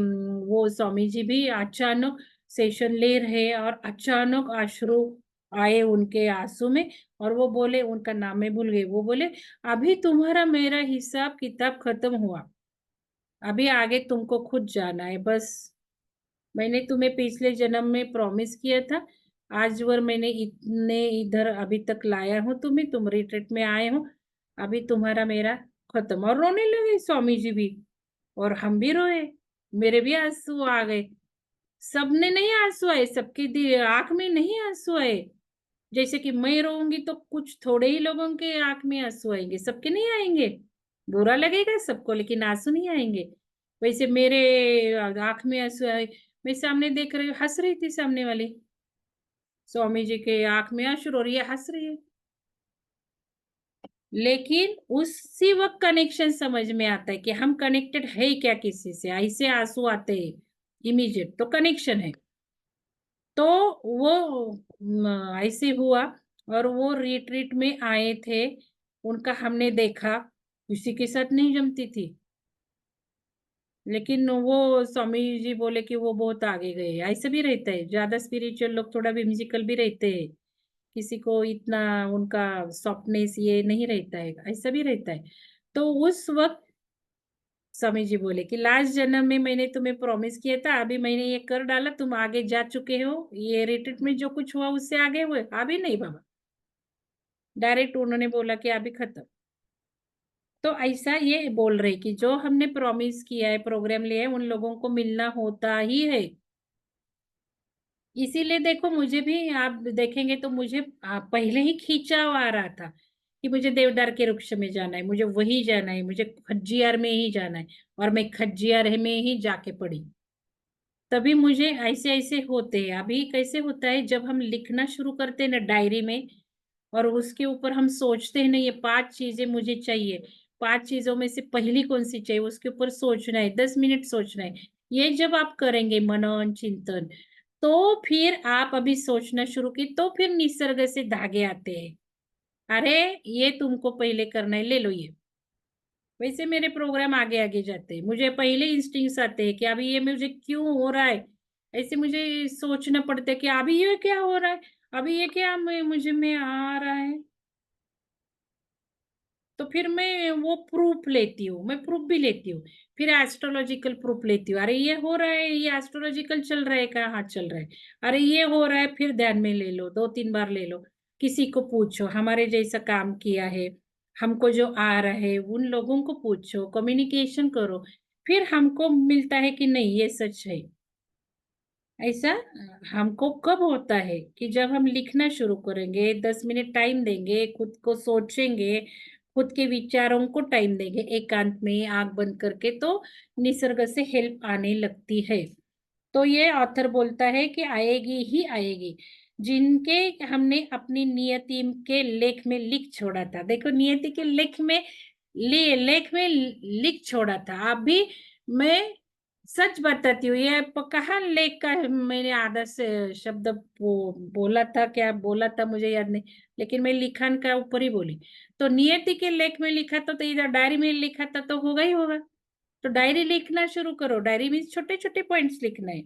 वो स्वामी जी भी अचानक सेशन ले रहे और अचानक अश्रु आए उनके आँसू में और वो बोले, उनका नाम मैं भूल गई, वो बोले, "अभी तुम्हारा मेरा हिसाब किताब खत्म हुआ। अभी आगे तुमको खुद जाना है बस। मैंने तुम्हें पिछले जन्म में प्रॉमिस किया था, आजवर मैंने इतने इधर अभी तक लाया हूँ तुम्हें, तुम रिट्रीट में आए हो, अभी तुम्हारा मेरा खत्म।" और रोने लगे स्वामी जी भी और हम भी रोए, मेरे भी आँसू आ गए। सबने नहीं आँसू आए, सबकी आँख में नहीं आँसू आए। जैसे कि मैं रोऊँगी तो कुछ थोड़े ही लोगों के आँख में आँसू आएँगे, सबके नहीं आएँगे। बुरा लगेगा सबको लेकिन आँसू नहीं आएँगे। वैसे मेरे आँख में आँसू आए, मैं सामने देख रही हूँ, हँस रही थी सामने वाली। स्वामी जी के आँख में आँसू और ये हँस रही है। लेकिन उसी वक़्त कनेक्शन समझ में आता है कि हम कनेक्टेड है क्या किसी से, ऐसे आँसू आते हैं इमीडिएट, तो कनेक्शन है। तो वो ऐसे हुआ और वो रिट्रीट में आए थे, उनका हमने देखा, किसी के साथ नहीं जमती थी। लेकिन वो स्वामी जी बोले कि वो बहुत आगे गए, ऐसा भी रहता है, ज़्यादा स्पिरिचुअल लोग थोड़ा व्हिम्सिकल भी रहते हैं, किसी को इतना उनका सॉफ्टनेस ये नहीं रहता है, ऐसा भी रहता है। तो उस वक़्त स्वामी जी बोले कि लास्ट जन्म में मैंने तुम्हें प्रॉमिस किया था, अभी मैंने ये कर डाला, तुम आगे जा चुके हो, ये रिट्रीट में जो कुछ हुआ उससे आगे हुए, अभी नहीं बाबा। डायरेक्ट उन्होंने बोला कि अभी खत्म। तो ऐसा ये बोल रहे कि जो हमने प्रॉमिस किया है, प्रोग्राम लिया है, उन लोगों को मिलना होता ही है। इसीलिए देखो मुझे भी आप देखेंगे तो मुझे पहले ही खींचाव आ रहा था कि मुझे देवदार के वृक्ष में जाना है, मुझे वही जाना है, मुझे खज्जियार में ही जाना है और मैं खज्जियार में ही जाके पड़ी। तभी मुझे ऐसे-ऐसे होते हैं। अभी कैसे होता है जब हम लिखना शुरू करते हैं ना डायरी में और उसके ऊपर हम सोचते हैं ना ये 5 चीज़ें मुझे चाहिए, 5 चीज़ों में से पहली कौन-सी चाहिए उसके ऊपर सोचना है, 10 मिनट सोचना है। ये जब आप करेंगे मनन, चिंतन, तो फिर आप अभी सोचना शुरू की तो फिर निसर्ग से धागे आते हैं। अरे! ये तुमको पहले करना है, ले लो ये। वैसे मेरे प्रोग्राम आगे-आगे जाते हैं। मुझे पहले इंस्टिंक्ट्स आते हैं कि अभी ये मुझे क्यों हो रहा है? ऐसे मुझे सोचना पड़ता है कि अभी ये क्या हो रहा है? अभी ये क्या मुझे में आ रहा है? तो फिर मैं वो प्रूफ लेती हूँ, मैं प्रूफ भी लेती हूँ। फिर एस्ट्रोलॉजिकल प्रूफ लेती हूँ। अरे ये हो रहा है, ये एस्ट्रोलॉजिकल चल रहा है क्या? हाँ, चल रहा है। अरे ये हो रहा है, फिर ध्यान में ले लो, 2-3 बार ले लो। किसी को पूछो, हमारे जैसा काम किया है, हमको जो आ रहा है, उन लोगों को पूछो, कम्युनिकेशन करो, फिर हमको मिलता है कि नहीं ये सच है। ऐसा हमको कब होता है कि जब हम लिखना शुरू करेंगे, 10 मिनट टाइम देंगे, खुद को सोचेंगे, खुद के विचारों को टाइम देंगे, एकांत में आँख बंद करके, तो निसर्ग से हेल्प आने लगती है। तो ये ऑथर बोलता है कि आएगी ही आएगी, जिनके हमने अपनी नियति के लेख में लिख छोड़ा था। देखो नियति के लेख में लिख छोड़ा था। अभी मैं सच बताती हूँ, ये कहाँ लेख का मैंने आधा से शब्द बोला था, क्या बोला था मुझे याद नहीं, लेकिन मैं लिखान का ऊपर ही बोली। तो नियति के लेख में लिखा तो इधर डायरी में लिखा था तो होगा ही होगा। तो डायरी लिखना शुरू करो। डायरी में छोटे-छोटे पॉइंट्स लिखना है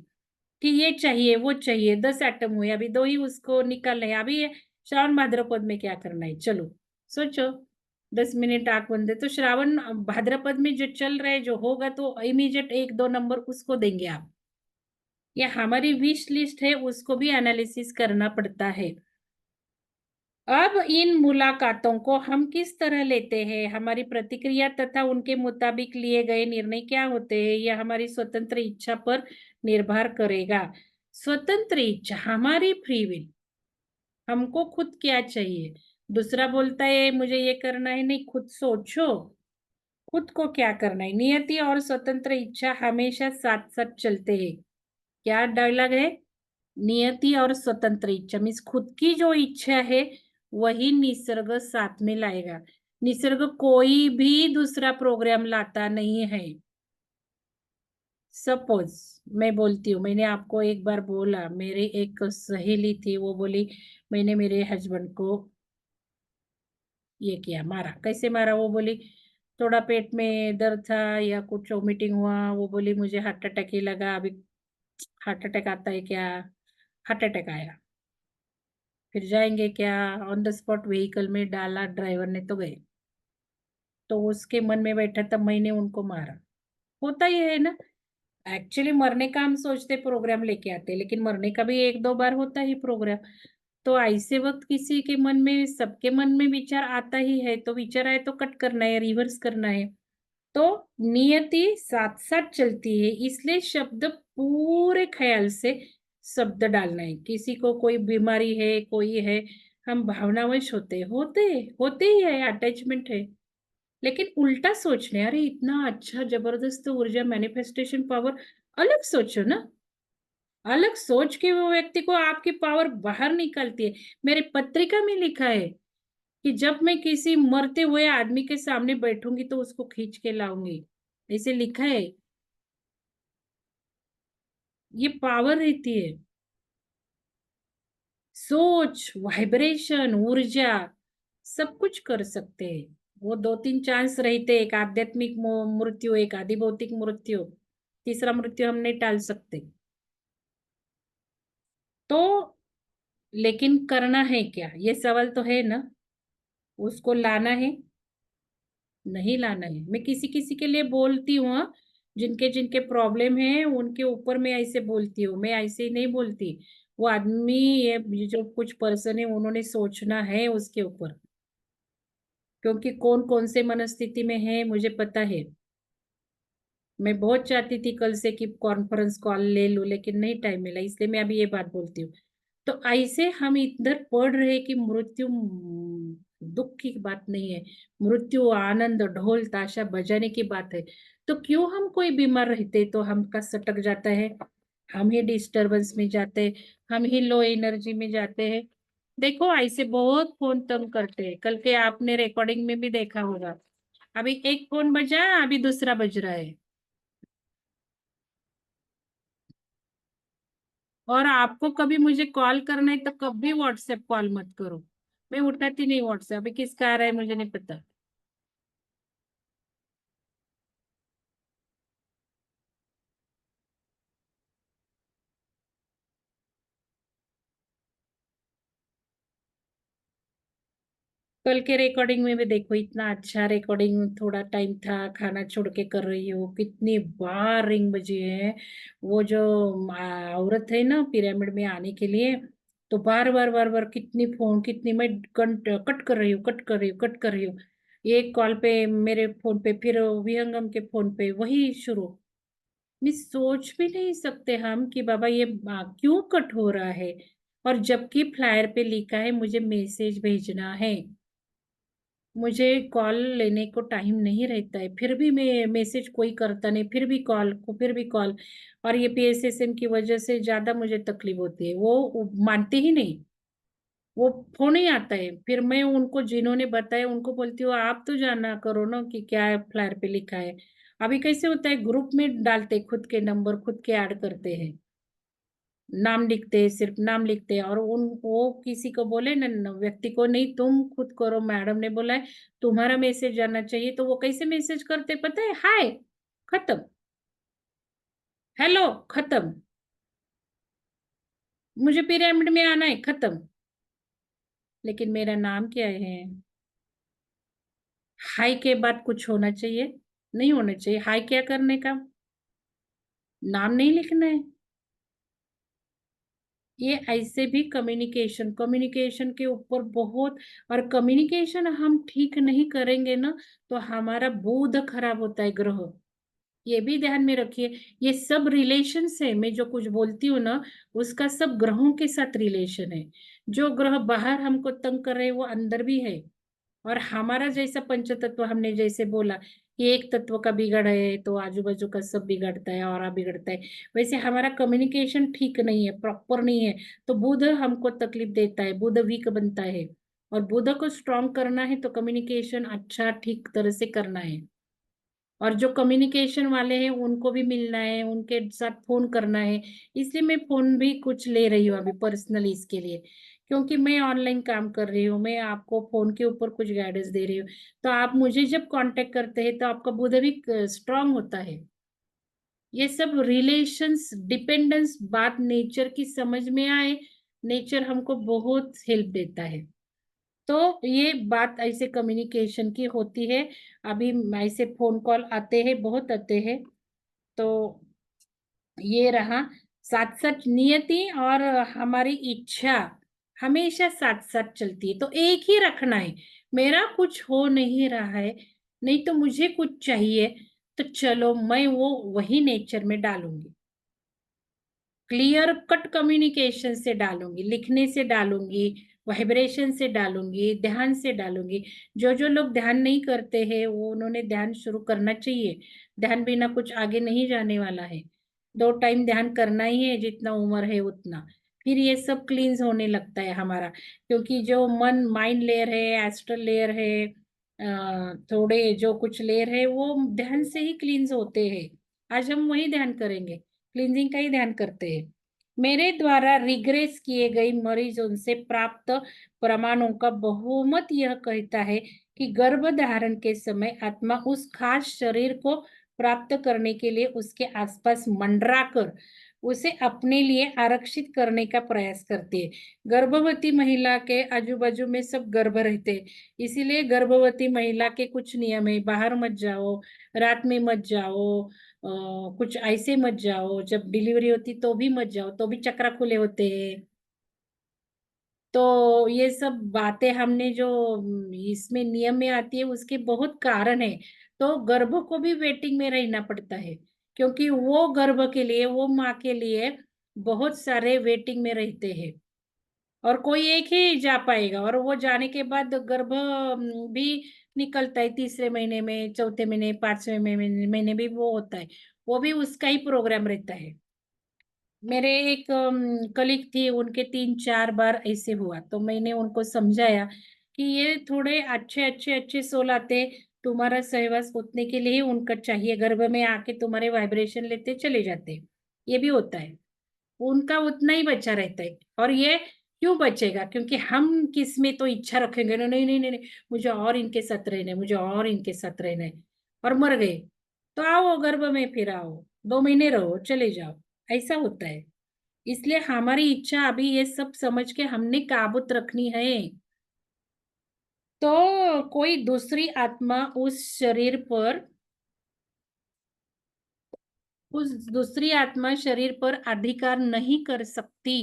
कि ये चाहिए, वो चाहिए, 10 आइटम हुए, अभी 2 ही उसको निकालने हैं। अभी ये श्रावण भाद्रपद में क्या करना है? चलो, सोचो। 10 मिनट आँख बंद है, तो श्रावण भाद्रपद में जो चल रहा है, जो होगा तो इमीडिएट 1-2 नंबर उसको देंगे आप। या हमारी विश लिस्ट है, उसको भी एनालिसिस करना पड़ता है। अब इन मुलाकातों को हम किस तरह लेते हैं, हमारी प्रतिक्रिया तथा उनके मुताबिक लिए गए निर्णय क्या होते हैं, यह हमारी स्वतंत्र इच्छा पर निर्भर करेगा। स्वतंत्र इच्छा, हमारी फ्री विल, हमको खुद क्या चाहिए। दूसरा बोलता है मुझे ये करना है, नहीं, खुद सोचो, खुद को क्या करना है। नियति और स्वतंत्र इच्छा हमेशा साथ-साथ चलते हैं। क्या डायलॉग है? नियति और स्वतंत्र इच्छा मीन्स खुद की जो इच्छा है वही निसर्ग साथ में लाएगा। निसर्ग कोई भी दूसरा प्रोग्राम लाता नहीं है। सपोज मैं बोलती हूँ, मैंने आपको एक बार बोला, मेरी एक सहेली थी, वो बोली मैंने मेरे हस्बैंड को ये किया, मारा। कैसे मारा? वो बोली थोड़ा पेट में दर्द था या कुछ वोमिटिंग हुआ, वो बोली मुझे हार्ट अटैक ही लगा। अभी हार्ट अटैक आता है क्या? हार्ट अटैक आया। फिर जाएँगे क्या? ऑन द स्पॉट व्हीकल में डाला, ड्राइवर ने तो गए। तो उसके मन में बैठा तब मैंने उनको मारा। होता ही है ना, एक्चुअली मरने का हम सोचते प्रोग्राम लेके आते हैं, लेकिन मरने का भी 1-2 बार होता ही प्रोग्राम। तो ऐसे वक़्त किसी के मन में, सबके मन में विचार आता ही है, तो विचार आए तो कट करना है, रिवर्स करना है। तो नियति साथ-साथ चलती है, इसलिए शब्द पूरे ख़्याल से शब्द डालना है। किसी को कोई बीमारी है, कोई है, हम भावनावश होते ही है, अटैचमेंट है। लेकिन उल्टा सोचने, अरे इतना अच्छा ज़बरदस्त ऊर्जा, मैनिफेस्टेशन पावर, अलग सोचो ना। अलग सोच के वो व्यक्ति को आपकी पावर बाहर निकालती है। मेरे पत्रिका में लिखा है कि जब मैं किसी मरते हुए आदमी के सामने बैठूँगी तो उसको खींच के लाऊँगी। ऐसे लिखा है। ये पावर रहती है। सोच, वाइब्रेशन, ऊर्जा, सब कुछ कर सकते हैं। वो 2-3 चांस रहते हैं, एक आध्यात्मिक मृत्यु, एक आधिभौतिक मृत्यु, तीसरा मृत्यु हम नहीं टाल सकते। तो लेकिन करना है क्या? ये सवाल तो है ना? उसको लाना है, नहीं लाना है। मैं किसी-किसी के लिए बोलती हूँ हाँ, जिनके-जिनके प्रॉब्लम है, उनके ऊपर मैं ऐसे बोलती हूँ, मैं ऐसे ही नहीं बोलती। वो आदमी, ये जो कुछ पर्सन है, उन्होंने सोचना है उसके ऊपर, क्योंकि कौन-कौन से मनस्थिति में है, मुझे पता है। मैं बहुत चाहती थी कल से कि कॉन्फ्रेंस कॉल ले लूँ, लेकिन नहीं टाइम मिला, इसलिए मैं अभी ये बात बोलती हूँ। तो ऐसे हम इधर पढ़ रहे कि मृत्यु दुःख की बात नहीं है, मृत्यु आनंद, ढोल ताशा बजाने की बात है। तो क्यों हम कोई बीमार रहते तो हमका सटक जाता है, हम ही डिस्टर्बेंस में जाते हैं, हम ही लो एनर्जी में जाते हैं। देखो ऐसे बहुत फ़ोन तंग करते हैं, कल के आपने रिकॉर्डिंग में भी देखा होगा। अभी एक फ़ोन बजा, अभी दूसरा बज रहा है। और आपको कभी मुझे कॉल करना है तो कभी व्हाट्सएप कॉल मत करो। मैं उठाती नहीं व्हाट्सएप, अभी किसका आ रहा है मुझे नहीं पता। कल के रिकॉर्डिंग में भी देखो, इतना अच्छा रिकॉर्डिंग, थोड़ा टाइम था, खाना छोड़ के कर रही हो, कितनी बार रिंग बजी है। वो जो औरत है ना पिरामिड में आने के लिए, तो बार बार बार बार कितनी फोन, कितनी मैं कट कर रही हूँ, कट कर रही हूँ, कट कर रही हूँ। एक कॉल पे मेरे फोन पे, फिर विहंगम के फोन पे वही शुरू। मैं सोच भी नहीं सकते हम कि बाबा ये क्यों कट हो रहा है। और जबकि फ्लायर पे लिखा है मुझे मैसेज भेजना है, मुझे कॉल लेने को टाइम नहीं रहता है, फिर भी मैं मैसेज कोई करता नहीं, फिर भी कॉल को, फिर भी कॉल। और ये पीएसएसएम की वजह से ज्यादा मुझे तकलीफ होती है, वो मानते ही नहीं। वो फोन ही आता है, फिर मैं उनको जिन्होंने बताया उनको बोलती हूँ आप तो जाना करो ना कि क्या है फ्लायर पे लिखा है। अभी कैसे होता है, ग्रुप में डालते, खुद के नंबर खुद के ऐड करते हैं, नाम लिखते हैं, सिर्फ नाम लिखते हैं। और उन वो किसी को बोले ना, व्यक्ति को नहीं, तुम खुद करो, मैडम ने बोला है तुम्हारा मैसेज जाना चाहिए, तो वो कैसे मैसेज करते पता है, हाय खत्म, हेलो खत्म, मुझे पिरामिड में आना है खत्म। लेकिन मेरा नाम क्या है, हाय के बाद कुछ होना चाहिए, नहीं होना चाहिए। हाय क्या करने का, नाम नहीं लिखना है। ये ऐसे भी कम्युनिकेशन, कम्युनिकेशन के ऊपर बहुत। और कम्युनिकेशन हम ठीक नहीं करेंगे ना, तो हमारा बोध खराब होता है, ग्रह। ये भी ध्यान में रखिए। ये सब रिलेशन से मैं जो कुछ बोलती हूँ ना, उसका सब ग्रहों के साथ रिलेशन है। जो ग्रह बाहर हमको तंग कर रहे हैं वो अंदर भी है। और हमारा जैसा पंचतत्व, हमने जैसे बोला कि एक तत्व का बिगड़ है तो आजू बाजू का सब बिगड़ता है और बिगड़ता है, वैसे हमारा कम्युनिकेशन ठीक नहीं है, प्रॉपर नहीं है। तो बुध हमको तकलीफ देता है, बुध वीक बनता है। और बुध को स्ट्रांग करना है तो कम्युनिकेशन अच्छा ठीक तरह से करना है। और जो कम्युनिकेशन वाले हैं उनको भी मिलना है, उनके साथ फोन करना है। इसलिए मैं फोन भी कुछ ले रही हूँ अभी पर्सनली इसके लिए, क्योंकि मैं ऑनलाइन काम कर रही हूँ, मैं आपको फोन के ऊपर कुछ गाइडेंस दे रही हूँ। तो आप मुझे जब कांटेक्ट करते हैं तो आपका बुध भी स्ट्रांग होता है। ये सब रिलेशंस, डिपेंडेंस बात नेचर की समझ में आए, नेचर हमको बहुत हेल्प देता है। तो ये बात ऐसे कम्युनिकेशन की होती है। अभी ऐसे फोन कॉल आते हैं, बहुत आते हैं। तो ये रहा, साथ साथ नियति और हमारी इच्छा हमेशा साथ साथ चलती है, तो एक ही रखना है। मेरा कुछ हो नहीं रहा है, नहीं तो मुझे कुछ चाहिए, तो चलो मैं वो वही नेचर में डालूंगी, क्लियर कट कम्युनिकेशन से डालूंगी, लिखने से डालूंगी, वाइब्रेशन से डालूंगी, ध्यान से डालूंगी। जो जो लोग ध्यान नहीं करते हैं वो, उन्होंने ध्यान शुरू करना चाहिए। ध्यान बिना कुछ आगे नहीं जाने वाला है। 2 टाइम ध्यान करना ही है, जितना उम्र है उतना। फिर ये सब क्लींस होने लगता है हमारा, क्योंकि जो मन, माइंड लेयर है, एस्ट्रल लेयर है, थोड़े जो कुछ लेयर है वो ध्यान से ही क्लींस होते हैं। आज हम वही ध्यान करेंगे, क्लींजिंग का ही ध्यान करते हैं। मेरे द्वारा रिग्रेस किए गए मरीजों से प्राप्त प्रमाणों का बहुमत यह कहता है कि गर्भ धारण के समय आत्मा उस खास शरीर को प्राप्त करने के लिए उसके आसपास मंडराकर उसे अपने लिए आरक्षित करने का प्रयास करती है। गर्भवती महिला के आजू बाजू में सब गर्भ रहते हैं, इसीलिए गर्भवती महिला के कुछ नियम है, बाहर मत जाओ, रात में मत जाओ, कुछ ऐसे मत जाओ, जब डिलीवरी होती तो भी मत जाओ, तो भी चक्र खुले होते हैं। तो ये सब बातें हमने जो इसमें नियम में आती है उसके बहुत कारण है। तो गर्भ को भी वेटिंग में रहना पड़ता है, क्योंकि वो गर्भ के लिए, वो माँ के लिए बहुत सारे वेटिंग में रहते हैं। और कोई एक ही जा पाएगा, और वो जाने के बाद गर्भ भी निकलता है, तीसरे महीने में, चौथे महीने, 5वें महीने भी वो होता है। वो भी उसका ही प्रोग्राम रहता है। मेरे एक कलीग थी, उनके 3-4 बार ऐसे हुआ, तो मैंने उनको समझाया कि ये थोड़े अच्छे अच्छे अच्छे सोल आते, तुम्हारा सहवास उतने के लिए ही उनका चाहिए, गर्भ में आके तुम्हारे वाइब्रेशन लेते चले जाते, ये भी होता है। उनका उतना ही बचा रहता है। और ये क्यों बचेगा, क्योंकि हम किस में तो इच्छा रखेंगे ना, नहीं नहीं नहीं नहीं, मुझे और इनके साथ रहना है, मुझे और इनके साथ रहना है, और मर गए। तो आओ गर्भ में, फिर आओ, 2 महीने रहो, चले जाओ, ऐसा होता है। इसलिए हमारी इच्छा अभी ये सब समझ के हमने काबूत रखनी है। तो कोई दूसरी आत्मा उस दूसरी आत्मा शरीर पर अधिकार नहीं कर सकती।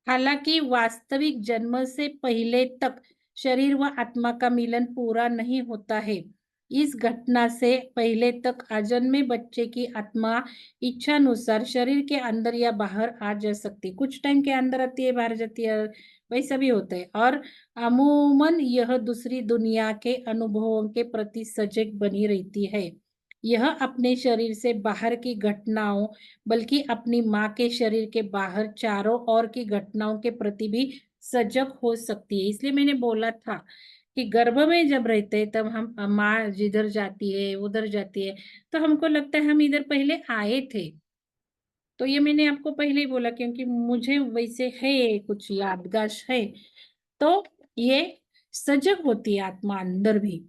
हालांकि वास्तविक जन्म से पहले तक शरीर व आत्मा का मिलन पूरा नहीं होता है। इस घटना से पहले तक अजन्मे बच्चे की आत्मा इच्छानुसार शरीर के अंदर या बाहर आ जा सकती, कुछ टाइम के अंदर आती है, बाहर जाती है, वैसा भी होता है। और अमूमन यह दूसरी दुनिया के अनुभवों के प्रति सजग बनी रहती है। यह अपने शरीर से बाहर की घटनाओं, बल्कि अपनी माँ के शरीर के बाहर चारों ओर की घटनाओं के प्रति भी सजग हो सकती है। इसलिए मैंने बोला था कि गर्भ में जब रहते हैं तब हम माँ जिधर जाती है उधर जाती है, तो हमको लगता है हम इधर पहले आए थे। तो ये मैंने आपको पहले ही बोला क्योंकि मुझे वैसे है, कुछ यादगाश है। तो ये सजग होती है आत्मा अंदर भी।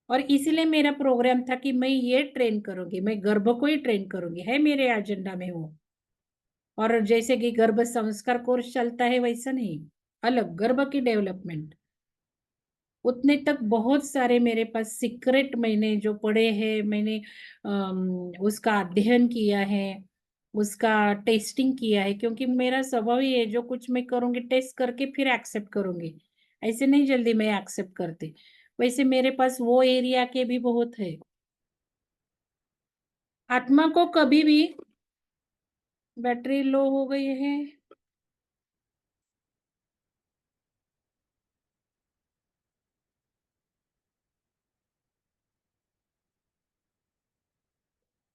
और इसलिए मेरा प्रोग्राम था कि मैं ये ट्रेन करूंगी, मैं गर्भ को ही ट्रेन करूंगी, है मेरे एजेंडा में वो। और जैसे कि गर्भ संस्कार कोर्स चलता है वैसा नहीं, अलग गर्भ की डेवलपमेंट। उतने तक बहुत सारे मेरे पास सीक्रेट मैंने जो पढ़े हैं, मैंने उसका अध्ययन किया है, उसका टेस्टिंग किया है, क्योंकि मेरा स्वभाव ही है जो कुछ मैं करूंगी टेस्ट करके फिर एक्सेप्ट करूंगी। ऐसे नहीं जल्दी मैं एक्सेप्ट करती। वैसे मेरे पास वो एरिया के भी बहुत है। आत्मा को कभी भी बैटरी लो हो गई है।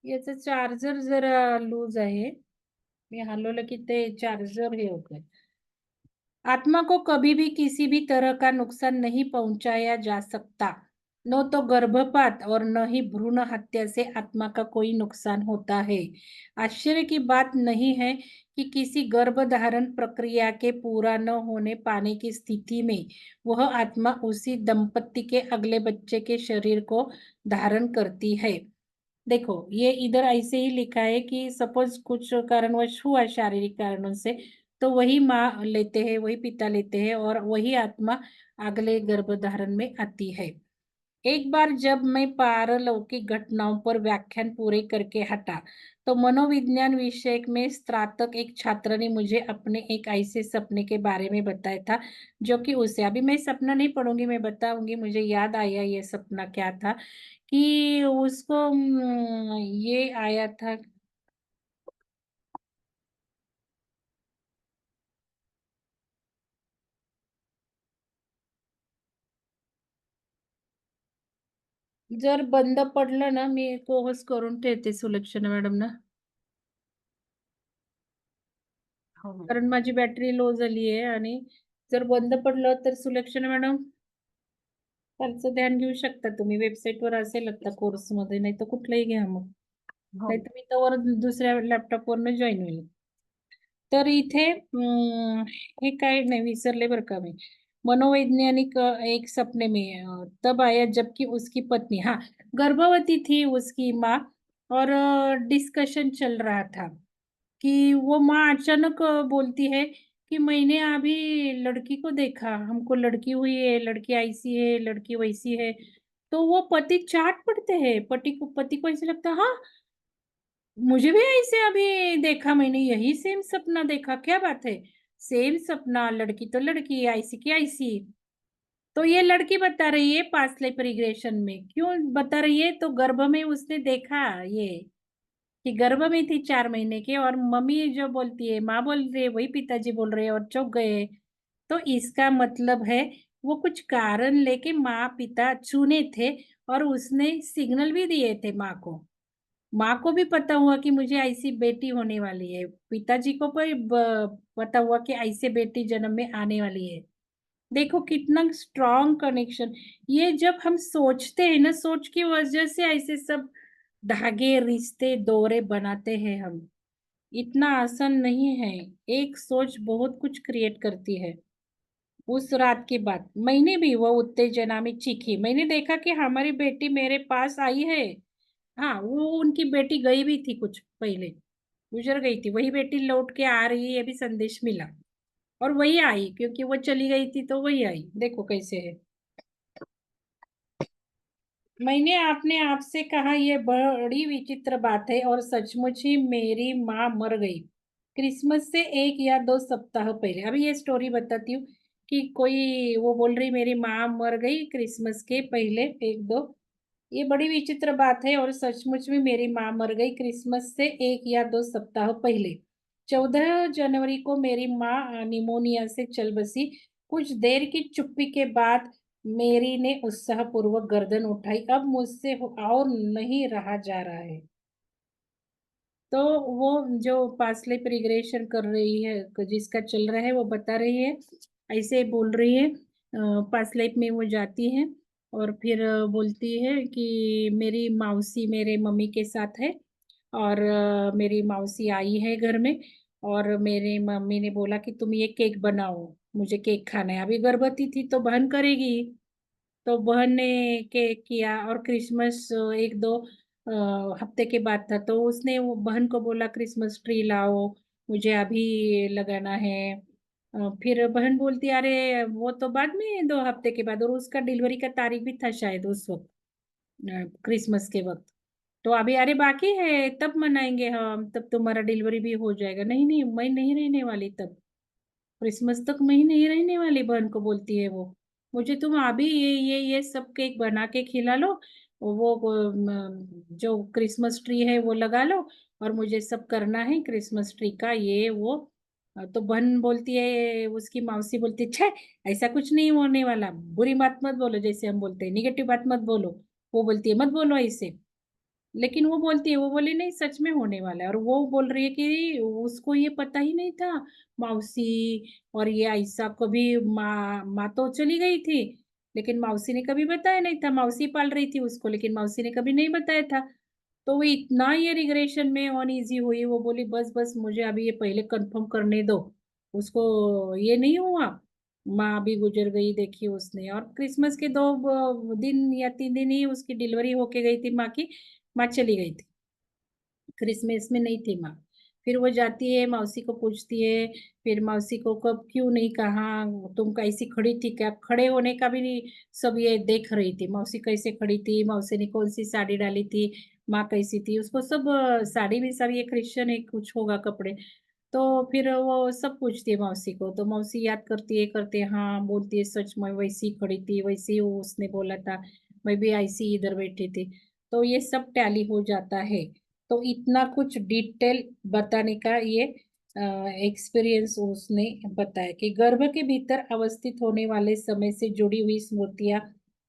याचा चार्जर जरा लूज आहे, मी हलवलं की ते चार्जर हे होतंय। आत्मा को कभी भी किसी भी तरह का नुकसान नहीं पहुंचाया जा सकता। न तो गर्भपात और न ही भ्रूण हत्या से आत्मा का कोई नुकसान होता है। आश्चर्य की बात नहीं है कि किसी गर्भधारण प्रक्रिया के पूरा न होने पाने की स्थिति में वह आत्मा उसी दंपति के अगले बच्चे के शरीर को धारण करती है। देखो ये इधर ऐसे ही लिखा है कि सपोज कुछ कारणवश हुआ शारीरिक कारणों से, तो वही माँ लेते हैं, वही पिता लेते हैं और वही आत्मा अगले गर्भधारण में आती है। एक बार जब मैं पारलौकिक घटनाओं पर व्याख्यान पूरे करके हटा, तो मनोविज्ञान विषय में स्नातक एक छात्र ने मुझे अपने एक ऐसे सपने के बारे में बताया था, जो कि उसे, अभी मैं सपना नहीं पढ़ूंगी, मैं बताऊंगी, मुझे याद आया ये सपना क्या था। कि उसको ये आया था। जर बंद पडलं ना, मी को करून ठेवते सुलक्षणा मॅडम ना, हो हो. कारण माझी बॅटरी लो झाली आहे आणि जर बंद पडलं तर सुलक्षणा मॅडम त्याचं ध्यान घेऊ शकता तुम्ही, वेबसाईटवर असेल आता कोर्समध्ये, नाही तर कुठलाही घ्या मग, हो नाहीतर मी तर दुसऱ्या लॅपटॉपवरनं जॉईन होईल। तर इथे हे काय नाही विसरले बरं का मी। मनोवैज्ञानिक एक सपने में तब आया जबकि उसकी पत्नी, हाँ, गर्भवती थी उसकी माँ। और डिस्कशन चल रहा था कि वो माँ अचानक बोलती है कि मैंने अभी लड़की को देखा, हमको लड़की हुई है, लड़की ऐसी है, लड़की वैसी है। तो वो पति चाट पड़ते हैं, पति को ऐसे लगता है, हाँ मुझे भी ऐसे अभी देखा, मैंने यही सेम सपना देखा, क्या बात है, सेम सपना, लड़की तो लड़की, ऐसी की ऐसी। तो ये लड़की बता रही है पास्ट लाइफ रिग्रेशन में, क्यों बता रही है, तो गर्भ में उसने देखा ये कि गर्भ में थी 4 महीने के, और मम्मी जो बोलती है, माँ बोल रही है, वही पिताजी बोल रहे हैं और चौंक गए। तो इसका मतलब है वो कुछ कारण लेके माँ पिता चुने थे, और उसने सिग्नल भी दिए थे माँ को। माँ को भी पता हुआ कि मुझे ऐसी बेटी होने वाली है, पिताजी को भी पता हुआ कि ऐसे बेटी जन्म में आने वाली है। देखो कितना स्ट्रॉन्ग कनेक्शन। ये जब हम सोचते हैं ना, सोच की वजह से ऐसे सब धागे रिश्ते दोरे बनाते हैं हम। इतना आसान नहीं है। एक सोच बहुत कुछ क्रिएट करती है। उस रात की बात, मैंने भी वो उत्तेजना में चीखी, मैंने देखा कि हमारी बेटी मेरे पास आई है। हाँ, वो उनकी बेटी गई भी थी कुछ पहले, गुजर गई थी, वही बेटी लौट के आ रही है, ये भी संदेश मिला। और वही आई, क्योंकि वो चली गई थी तो वही आई, देखो कैसे है। मैंने अपने आप से कहा, यह बड़ी विचित्र बात है और सचमुच ही मेरी माँ मर गई। क्रिसमस से 1 या 2 सप्ताह पहले, अभी ये स्टोरी बताती हूँ कि कोई वो बोल रही मेरी माँ मर गई क्रिसमस के पहले 1-2। ये बड़ी विचित्र बात है और सचमुच में मेरी माँ मर गई क्रिसमस से 1 या 2 सप्ताह पहले। 14 जनवरी को मेरी माँ निमोनिया से चल बसी। कुछ देर की चुप्पी के बाद मेरी ने उत्साहपूर्वक गर्दन उठाई। अब मुझसे और नहीं रहा जा रहा है। तो वो जो पास्ट लाइफ रिग्रेशन कर रही है, जिसका चल रहा है वो बता रही है, ऐसे बोल रही है, पास्ट लाइफ में वो जाती है और फिर बोलती है कि मेरी मौसी मेरे मम्मी के साथ है और मेरी मौसी आई है घर में और मेरी मम्मी ने बोला कि तुम ये केक बनाओ, मुझे केक खाना है। अभी गर्भवती थी तो बहन करेगी। तो बहन ने केक किया और क्रिसमस 1-2 हफ्ते के बाद था तो उसने वो बहन को बोला क्रिसमस ट्री लाओ, मुझे अभी लगाना है। फिर बहन बोलती अरे वो तो बाद में 2 हफ्ते के बाद, और उसका डिलीवरी का तारीख भी था शायद उस वक़्त, क्रिसमस के वक़्त। तो अभी अरे बाकी है तब मनाएँगे हम, तब तुम्हारा डिलीवरी भी हो जाएगा। नहीं, नहीं मैं नहीं रहने वाली तब। क्रिसमस तक मैं ही नहीं रहने वाली, बहन को बोलती है वो। मुझे तुम अभी ये सब केक बना के खिला लो, जो क्रिसमस ट्री है वो लगा लो और मुझे सब करना है क्रिसमस ट्री का ये वो। तो बहन बोलती है, उसकी मौसी बोलती है, छे ऐसा कुछ नहीं होने वाला, बुरी बात मत बोलो, जैसे हम बोलते हैं, नेगेटिव बात मत बोलो। वो बोलती है मत बोलो ऐसे। लेकिन वो बोलती है, वो बोली नहीं सच में होने वाला है, और वो बोल रही है कि उसको ये पता ही नहीं था मौसी, और ये ऐसा कभी माँ माँ तो चली गई थी, लेकिन मौसी ने कभी बताया नहीं था। मौसी पाल रही थी उसको, लेकिन मौसी ने कभी नहीं बताया था। तो वो इतना ये रिग्रेशन में अनईज़ी हुई, वो बोली बस मुझे अभी ये पहले कन्फर्म करने दो। उसको ये नहीं हुआ, माँ भी गुज़र गई देखी उसने, और क्रिसमस के 2 दिन या 3 दिन ही उसकी डिलीवरी होके गई थी माँ की, माँ चली गई थी। क्रिसमस में नहीं थी माँ। फिर वो जाती है, मौसी को पूछती है, फिर मौसी को कब क्यों नहीं कहा, तुम कैसी खड़ी थी क्या? खड़े होने का भी नहीं, सब ये देख रही थी, मौसी कैसे खड़ी थी, मौसी ने कौन-सी साड़ी डाली थी, माँ कैसी थी, उसको सब साड़ी भी सब ये क्रिश्चियन है कुछ होगा कपड़े। तो फिर वो सब पूछती है मौसी को, तो मौसी याद करती है, हाँ, बोलती है सच मैं वैसी ही खड़ी थी, वैसे ही वो उसने बोला था, मैं भी ऐसी ही इधर बैठी थी। तो ये सब टैली हो जाता है। तो इतना कुछ डिटेल बताने का ये एक्सपीरियंस उसने बताया कि गर्भ के भीतर अवस्थित होने वाले समय से जुड़ी हुई स्मृतियाँ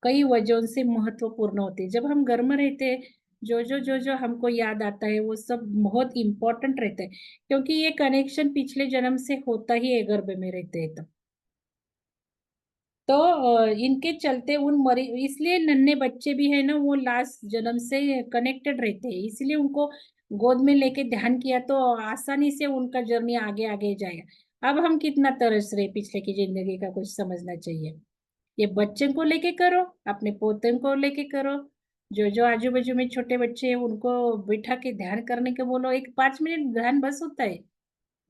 कई वजहों से महत्वपूर्ण होती है। जब हम गर्भ में रहते हैं, जो हमको याद आता है, वो सब बहुत इम्पोर्टेंट रहता है। क्योंकि ये कनेक्शन पिछले जन्म से होता ही है गर्भ में रहते हैं तो। तो इनके चलते उन मरी इसलिए नन्हे बच्चे भी है ना, वो लास्ट जन्म से कनेक्टेड रहते हैं, इसलिए उनको गोद में लेके ध्यान किया तो आसानी से उनका जर्नी आगे आगे जाएगा। अब हम कितना तरस रहे पिछले की जिंदगी का, कुछ समझना चाहिए। ये बच्चे को लेके करो, अपने पोते को लेके करो, जो आजू बाजू में छोटे बच्चे हैं उनको बिठा के ध्यान करने के बोलो, एक 5 मिनट ध्यान बस होता है।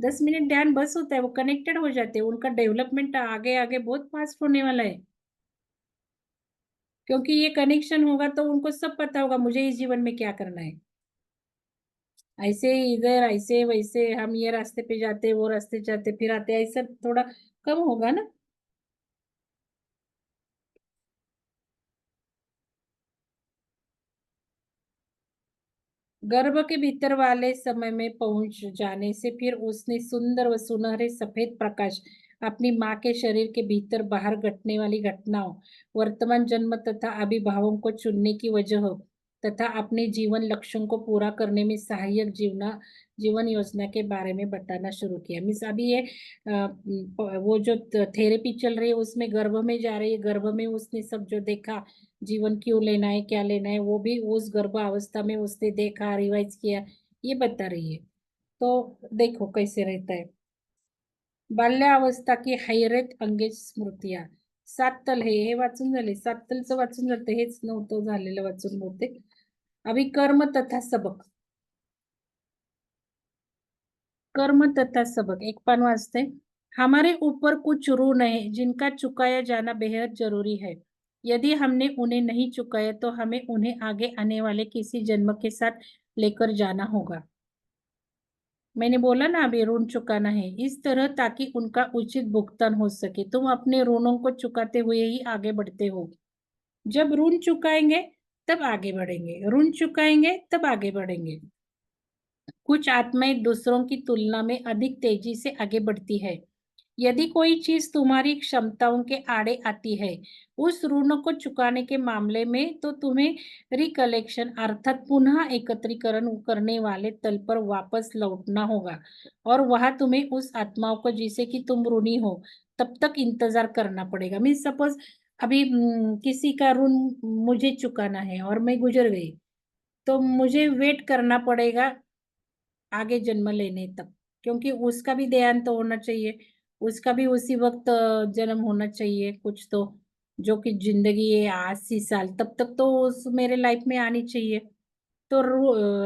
10 मिनट ध्यान बस होता है, वो कनेक्टेड हो जाते हैं, उनका डेवलपमेंट आगे-आगे बहुत फास्ट होने वाला है। क्योंकि ये कनेक्शन होगा तो उनको सब पता होगा मुझे इस जीवन में क्या करना है। ऐसे ही इधर ऐसे-वैसे हम ये रास्ते पे जाते, वो रास्ते जाते, फिर आते, ऐसा थोड़ा कम होगा ना। गर्भ के भीतर वाले समय में पहुंच जाने से फिर उसने सुंदर व सुनहरे सफेद प्रकाश अपनी माँ के शरीर के भीतर बाहर घटने वाली घटनाओं, वर्तमान जन्म तथा अभिभावों को चुनने की वजह तथा अपने जीवन लक्ष्यों को पूरा करने में सहायक जीवन योजना के बारे में बताना शुरू किया। मिस अभी ये वो जो थेरेपी चल रही है उसमें गर्भ में जा रही है, गर्भ में उसने सब जो देखा, जीवन क्यों लेना है, क्या लेना है, वो भी उस गर्भावस्था में उसने देखा, रिवाइज़ किया, ये बता रही है। तो देखो कैसे रहता है। बाल्यावस्था की हैरत अंगेज स्मृतिया. 7 तल हे वाचून झाले. 7 तलचं वाचून जातं. हेच नव्हतं झालेलं वाचून बहुतेक. अभी कर्म तथा सबक. कर्म तथा सबक एक पान वाचते. हमारे ऊपर कुछ ऋण है जिनका चुकाया जाना बेहद जरूरी है. यदि हमने उन्हें नहीं चुकाया तो हमें उन्हें आगे आने वाले किसी जन्म के साथ लेकर जाना होगा. मैंने बोला ना अभी ऋण चुकाना है इस तरह ताकि उनका उचित भुगतान हो सके। तुम अपने ऋणों को चुकाते हुए ही आगे बढ़ते हो। जब ऋण चुकाएंगे तब आगे बढ़ेंगे, ऋण चुकाएंगे तब आगे बढ़ेंगे। कुछ आत्माएं दूसरों की तुलना में अधिक तेजी से आगे बढ़ती है। यदि कोई चीज तुम्हारी क्षमताओं के आड़े आती है उस ऋण को चुकाने के मामले में, तो तुम्हें रिकलेक्शन अर्थात पुनः एकत्रीकरण करने वाले तल पर वापस लौटना होगा और वहां तुम्हें उस आत्माओं को जिसे कि तुम ऋणी हो तब तक इंतजार करना पड़ेगा। मीन सपोज अभी किसी का ऋण मुझे चुकाना है और मैं गुजर गई, तो मुझे वेट करना पड़ेगा आगे जन्म लेने तक, क्योंकि उसका भी ध्यान तो होना चाहिए, उसका भी उसी वक्त जन्म होना चाहिए कुछ तो, जो कि जिंदगी है 80 साल तब तक तो उस मेरे लाइफ में आनी चाहिए। तो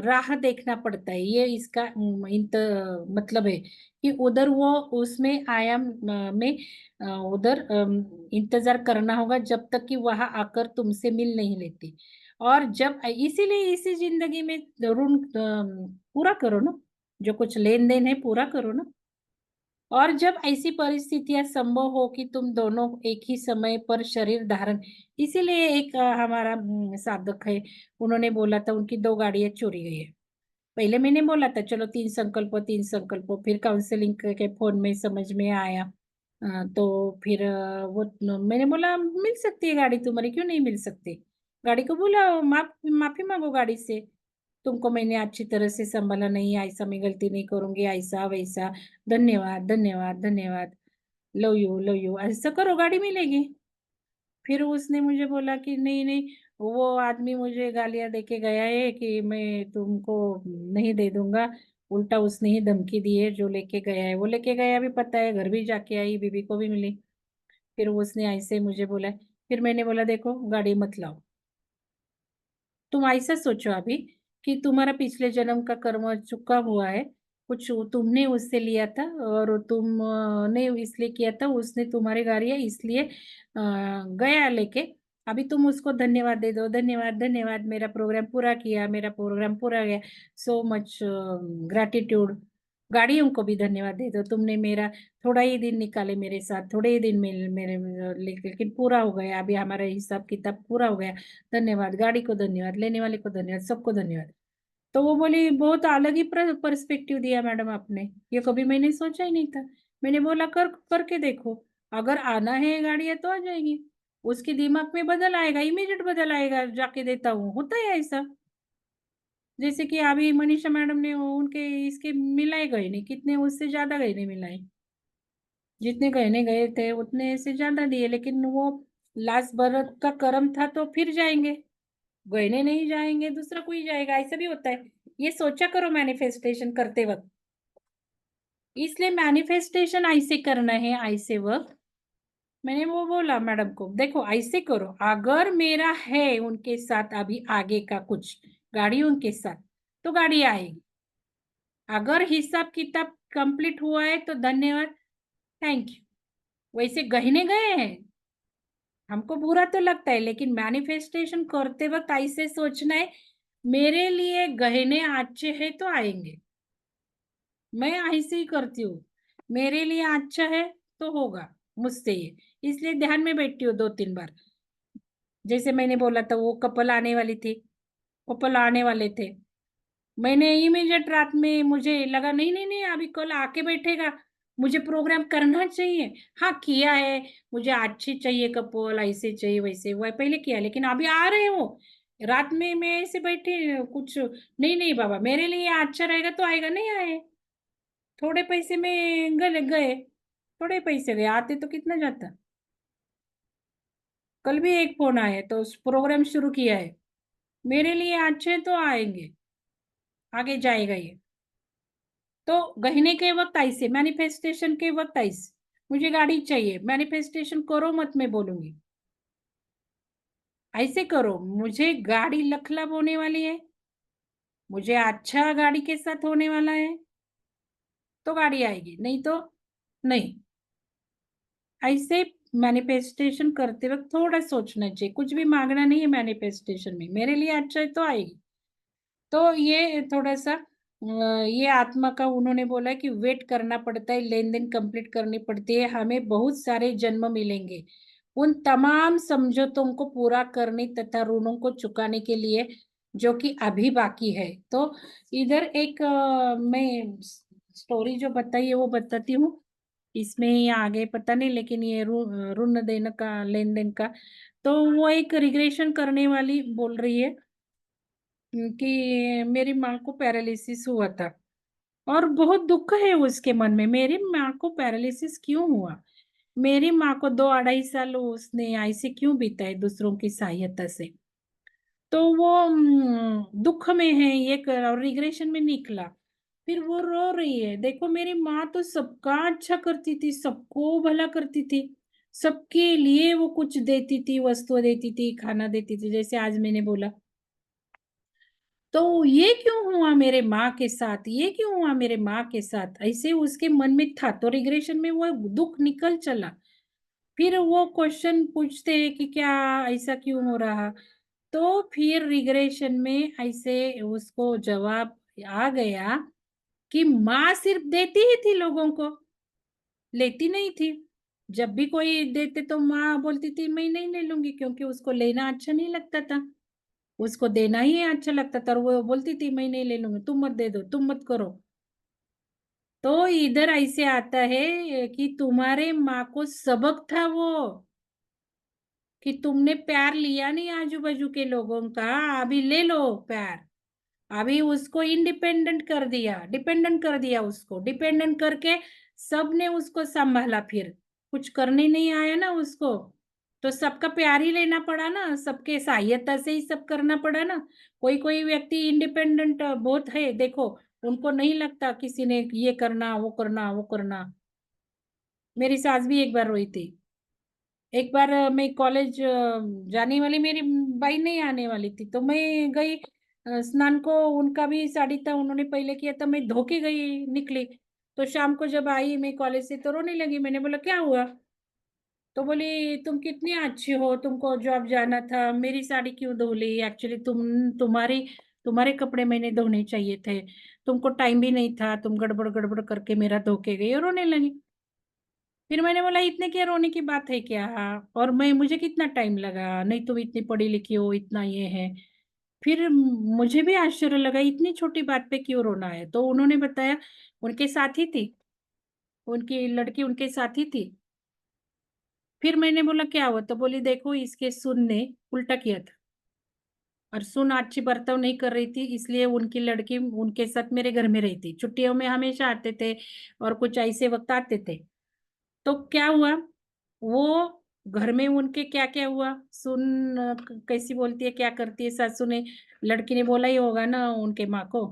राह देखना पड़ता है, ये इसका मतलब है कि उधर वो उसमें आयाम में उधर इंतजार करना होगा जब तक कि वहां आकर तुमसे मिल नहीं लेती। और जब इसीलिए इसी जिंदगी में ऋण पूरा करो ना, जो कुछ लेन देन है पूरा करो ना। और जब ऐसी परिस्थितियां संभव हो कि तुम दोनों एक ही समय पर शरीर धारण, इसीलिए एक हमारा साधक है, उन्होंने बोला था उनकी 2 गाड़ियां चोरी गई है। पहले मैंने बोला था चलो 3 संकल्प 3 संकल्प, फिर काउंसलिंग के फोन में समझ में आया। तो फिर मैंने बोला मिल सकती है गाड़ी तुम्हारी, क्यों नहीं मिल सकती। गाड़ी को बोला माफी मांगो गाड़ी से, तुमको मैंने अच्छी तरह से संभाला नहीं, ऐसा मैं गलती नहीं करूंगी, ऐसा वैसा, धन्यवाद धन्यवाद धन्यवाद, लव यू ऐसा करो गाड़ी मिलेगी। फिर उसने मुझे बोला कि नहीं नहीं, वो आदमी मुझे गालियां देके गया है कि मैं तुमको नहीं दे दूंगा। उल्टा उसने ही धमकी दी है, जो लेके गया है वो लेके गया भी, पता है घर भी जाके आई, बीबी को भी मिली। फिर उसने ऐसे मुझे बोला। फिर मैंने बोला देखो गाड़ी मत लाओ, तुम ऐसा सोचो अभी कि तुम्हारा पिछले जन्म का कर्म चुका हुआ है, कुछ तुमने उससे लिया था और तुम ने इसलिए किया था, उसने तुम्हारी गाड़ियां इसलिए गया लेके। अभी तुम उसको धन्यवाद दे दो, धन्यवाद धन्यवाद, मेरा प्रोग्राम पूरा किया, मेरा प्रोग्राम पूरा गया, सो मच ग्रैटिट्यूड। गाड़ियों को भी धन्यवाद दे दो, तुमने मेरा थोड़ा ही दिन निकाले मेरे साथ, थोड़े ही दिन में मेरे लेकिन पूरा हो गया, अभी हमारा हिसाब किताब पूरा हो गया, धन्यवाद। गाड़ी को धन्यवाद, लेने वाले को धन्यवाद, सबको धन्यवाद। तो वो बोली बहुत अलग ही पर्सपेक्टिव दिया मैडम आपने, ये कभी मैंने सोचा ही नहीं था। मैंने बोला कर करके देखो, अगर आना है गाड़ियां तो आ जाएगी। उसके दिमाग में बदल आएगा, इमीडिएट बदल आएगा, जाके देता हूँ, होता है ऐसा। जैसे कि अभी मनीषा मैडम ने उनके इसके मिलाए गए नहीं, कितने उससे ज्यादा गहने मिलाए, जितने गहने गए थे उतने से ज्यादा दिए, लेकिन वो लास्ट बरत का कर्म था तो फिर जाएंगे, गहने नहीं जाएंगे दूसरा कोई जाएगा, ऐसा भी होता है। ये सोचा करो मैनिफेस्टेशन करते वक्त। इसलिए मैनिफेस्टेशन ऐसे करना है, ऐसे वक्त मैंने वो बोला मैडम को देखो ऐसे करो, अगर मेरा है उनके साथ अभी आगे का कुछ गाड़ी उनके साथ, तो गाड़ी आएगी। अगर हिसाब किताब कंप्लीट हुआ है तो धन्यवाद, थैंक यू। वैसे गहने गए हैं, हमको बुरा तो लगता है, लेकिन मैनिफेस्टेशन करते वक्त ऐसे सोचना है मेरे लिए गहने अच्छे हैं तो आएंगे। मैं ऐसे ही करती हूँ, मेरे लिए अच्छा है तो होगा मुझसे ये, इसलिए ध्यान में बैठती हूँ 2-3 बार। जैसे मैंने बोला था वो कपल आने वाली थी, कपल आने वाले थे, मैंने इमीडिएट रात में मुझे लगा नहीं नहीं नहीं अभी कल आके बैठेगा, मुझे प्रोग्राम करना चाहिए। हाँ किया है, मुझे अच्छी चाहिए कपल, ऐसे चाहिए वैसे, वह पहले किया, लेकिन अभी आ रहे हो रात में मैं ऐसे बैठे कुछ नहीं नहीं बाबा मेरे लिए अच्छा रहेगा तो आएगा, नहीं आए, थोड़े पैसे में गए गए, थोड़े पैसे गए, आते तो कितना जाता। कल भी एक फोन आया तो उस प्रोग्राम शुरू किया है, मेरे लिए अच्छे तो आएंगे, आगे जाएगा ये। तो गहने के वक्त ऐसे, मैनिफेस्टेशन के वक्त ऐसे, मुझे गाड़ी चाहिए, मैनिफेस्टेशन करो मत मैं बोलूंगी, ऐसे करो मुझे गाड़ी लखलख होने वाली है, मुझे अच्छा गाड़ी के साथ होने वाला है तो गाड़ी आएगी, नहीं तो नहीं। ऐसे मैनिफेस्टेशन करते वक्त थोड़ा सोचना चाहिए, कुछ भी मांगना नहीं है मैनिफेस्टेशन में, मेरे लिए अच्छा है तो आएगी। तो ये थोड़ा सा ये आत्मा का उन्होंने बोला कि वेट करना पड़ता है, लेन-देन कंप्लीट करनी पड़ती है, हमें बहुत सारे जन्म मिलेंगे। उन तमाम समझौतों को पूरा करने तथा ऋणों को चुकाने के लिए जो कि अभी बाकी है। तो इधर एक मैं स्टोरी जो बताई है वो बताती हूँ। इसमें आगे पता नहीं लेकिन ये ऋण देने का, लेन-देन का, तो वो एक रिग्रेशन करने वाली बोल रही है कि मेरी माँ को पैरालिसिस हुआ था। और बहुत दुःख है उसके मन में, मेरी माँ को पैरालिसिस क्यों हुआ? मेरी माँ को 2 अढ़ाई साल उसने ऐसे क्यों बिताए दूसरों की सहायता से? तो वो दुःख में है, ये और रिग्रेशन में निकला। फिर वो रो रही है, देखो मेरी माँ तो सबका अच्छा करती थी, सबको भला करती थी। सबके लिए वो कुछ देती थी, वस्तुएँ देती थी, खाना देती थी, जैसे आज मैंने बोला। तो ये क्यों हुआ मेरे माँ के साथ? ये क्यों हुआ मेरे माँ के साथ? ऐसे उसके मन में था, तो रिग्रेशन में वो दुःख निकल चला। फिर वो क्वेश्चन पूछते हैं कि क्या ऐसा क्यों हो रहा? तो फिर रिग्रेशन में ऐसे उसको जवाब आ गया कि माँ सिर्फ देती ही थी लोगों को, लेती नहीं थी। जब भी कोई देते तो माँ बोलती थी मैं नहीं ले लूँगी क्योंकि उसको लेना अच्छा नहीं लगता था। उसको देना ही अच्छा लगता था और वो बोलती थी मैं नहीं ले लूँगी, तुम मत दे दो, तुम मत करो। तो इधर ऐसे आता है कि तुम्हारे माँ को सबक था वो, कि तुमने प्यार लिया नहीं आजू-बाजू के लोगों का, अभी ले लो प्यार। अभी उसको इंडिपेंडेंट कर दिया, डिपेंडेंट कर दिया उसको, डिपेंडेंट करके सबने उसको सँभाला फिर। कुछ करने नहीं आया ना उसको, तो सबका प्यार ही लेना पड़ा ना, सबके सहायता से ही सब करना पड़ा ना। कोई-कोई व्यक्ति इंडिपेंडेंट बहुत है, देखो, उनको नहीं लगता किसी ने ये करना, वो करना, वो करना। मेरी सास भी एक बार रोई थी। एक बार मैं कॉलेज जाने वाली, मेरी बाई नहीं आने वाली थी, तो मैं गई स्नान को, उनका भी साड़ी था, उन्होंने पहले किया था, मैं धो के गई, निकली। तो शाम को जब आई मैं कॉलेज से तो रोने लगी, मैंने बोला क्या हुआ? तो बोली तुम कितनी अच्छी हो, तुमको जॉब जाना था, मेरी साड़ी क्यों धो ली? एक्चुअली तुम्हारी तुम्हारे कपड़े मैंने धोने चाहिए थे, तुमको टाइम भी नहीं था, तुम गड़बड़-गड़बड़ करके मेरा धो के गई और रोने लगी। फिर मैंने बोला इतने क्या रोने की बात है क्या? और मैं मुझे कितना टाइम लगा, नहीं तुम इतनी पढ़ी-लिखी हो, इतना ये है। फिर मुझे भी आश्चर्य लगा इतनी छोटी बात पे क्यों रोना है? तो उन्होंने बताया उनके साथी थी, उनकी लड़की उनके साथी थी। फिर मैंने बोला क्या हुआ? तो बोली देखो इसके सुन ने उल्टा किया था और सुन अच्छी बर्ताव नहीं कर रही थी, इसलिए उनकी लड़की उनके साथ मेरे घर में रही थी। छुट्टियों में हमेशा आते थे और कुछ ऐसे वक़्त आते थे। तो क्या हुआ, वो घर में उनके क्या-क्या हुआ, सुन कैसी बोलती है, क्या करती है सासू ने, लड़की ने बोला ही होगा ना उनके माँ को,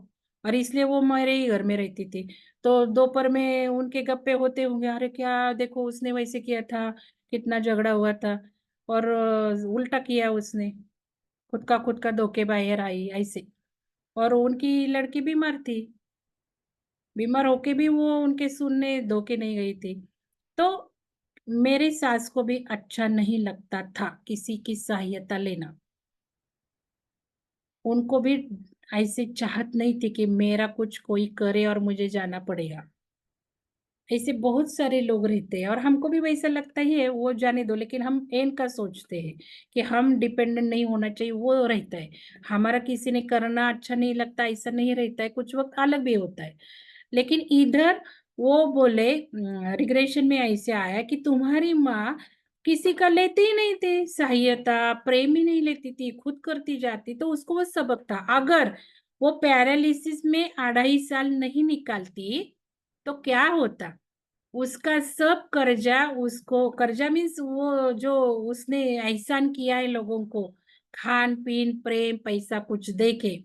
और इसलिए वो मेरे ही घर में रहती थी। तो दोपहर में उनके गप्पे होते होंगे, अरे क्या देखो उसने वैसे किया था, कितना झगड़ा हुआ था और उल्टा किया उसने, खुद का धो के बाहर आई ऐसे। और उनकी लड़की बीमार थी। बीमार होके भी वो उनके सुनने धो के नहीं गई थी। तो मेरी सास को भी अच्छा नहीं लगता था किसी की सहायता लेना। उनको भी ऐसी चाहत नहीं थी कि मेरा कुछ कोई करे और मुझे जाना पड़ेगा। ऐसे बहुत सारे लोग रहते हैं और हमको भी वैसा लगता ही है, वो जाने दो, लेकिन हम एंड का सोचते हैं कि हम डिपेंडेंट नहीं होना चाहिए, वो रहता है। हमारा किसी ने करना अच्छा नहीं लगता, ऐसा नहीं रहता है, कुछ वक़्त अलग भी होता है। लेकिन इधर वो बोले रिग्रेशन में ऐसे आया कि तुम्हारी माँ किसी का लेती ही नहीं थी सहायता, प्रेम ही नहीं लेती थी, खुद करती जाती, तो उसको वो सबक था। अगर वो पैरालिसिस में 2.5 साल नहीं निकालती, तो क्या होता? उसका सब कर्जा उसको, कर्जा मीन्स वो जो उसने एहसान किया है लोगों को, खान-पीन, प्रेम, पैसा कुछ दे के,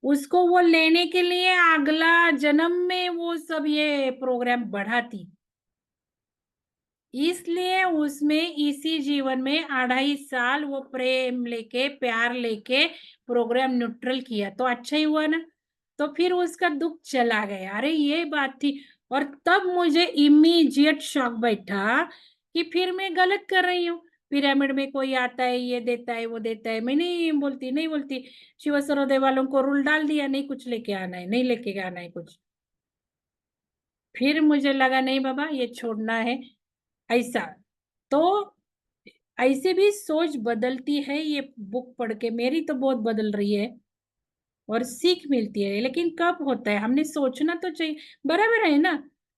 उसको वो लेने के लिए अगला जन्म में वो सब ये प्रोग्राम बढ़ाती। इसलिए उसमें इसी जीवन में 2.5 साल वो प्रेम लेके, प्यार लेके प्रोग्राम न्यूट्रल किया, तो अच्छा ही हुआ ना। तो फिर उसका दुःख चला गया, अरे ये बात थी। और तब मुझे इमीडिएट शॉक बैठा कि फिर मैं गलत कर रही हूँ। पिरामिड में कोई आता है, ये देता है, वो देता है। मैं नहीं बोलती, नहीं बोलती। शिव सरोदे वालों को रूल डाल दिया, नहीं कुछ लेके आना है, नहीं लेके आना है कुछ। फिर मुझे लगा नहीं बाबा ये छोड़ना है, ऐसा। तो ऐसे भी सोच बदलती है ये बुक पढ़ के, मेरी तो बहुत बदल रही है और सीख मिलती है। लेकिन कब होता है, हमने सोचना तो चाहिए, बराबर है ना?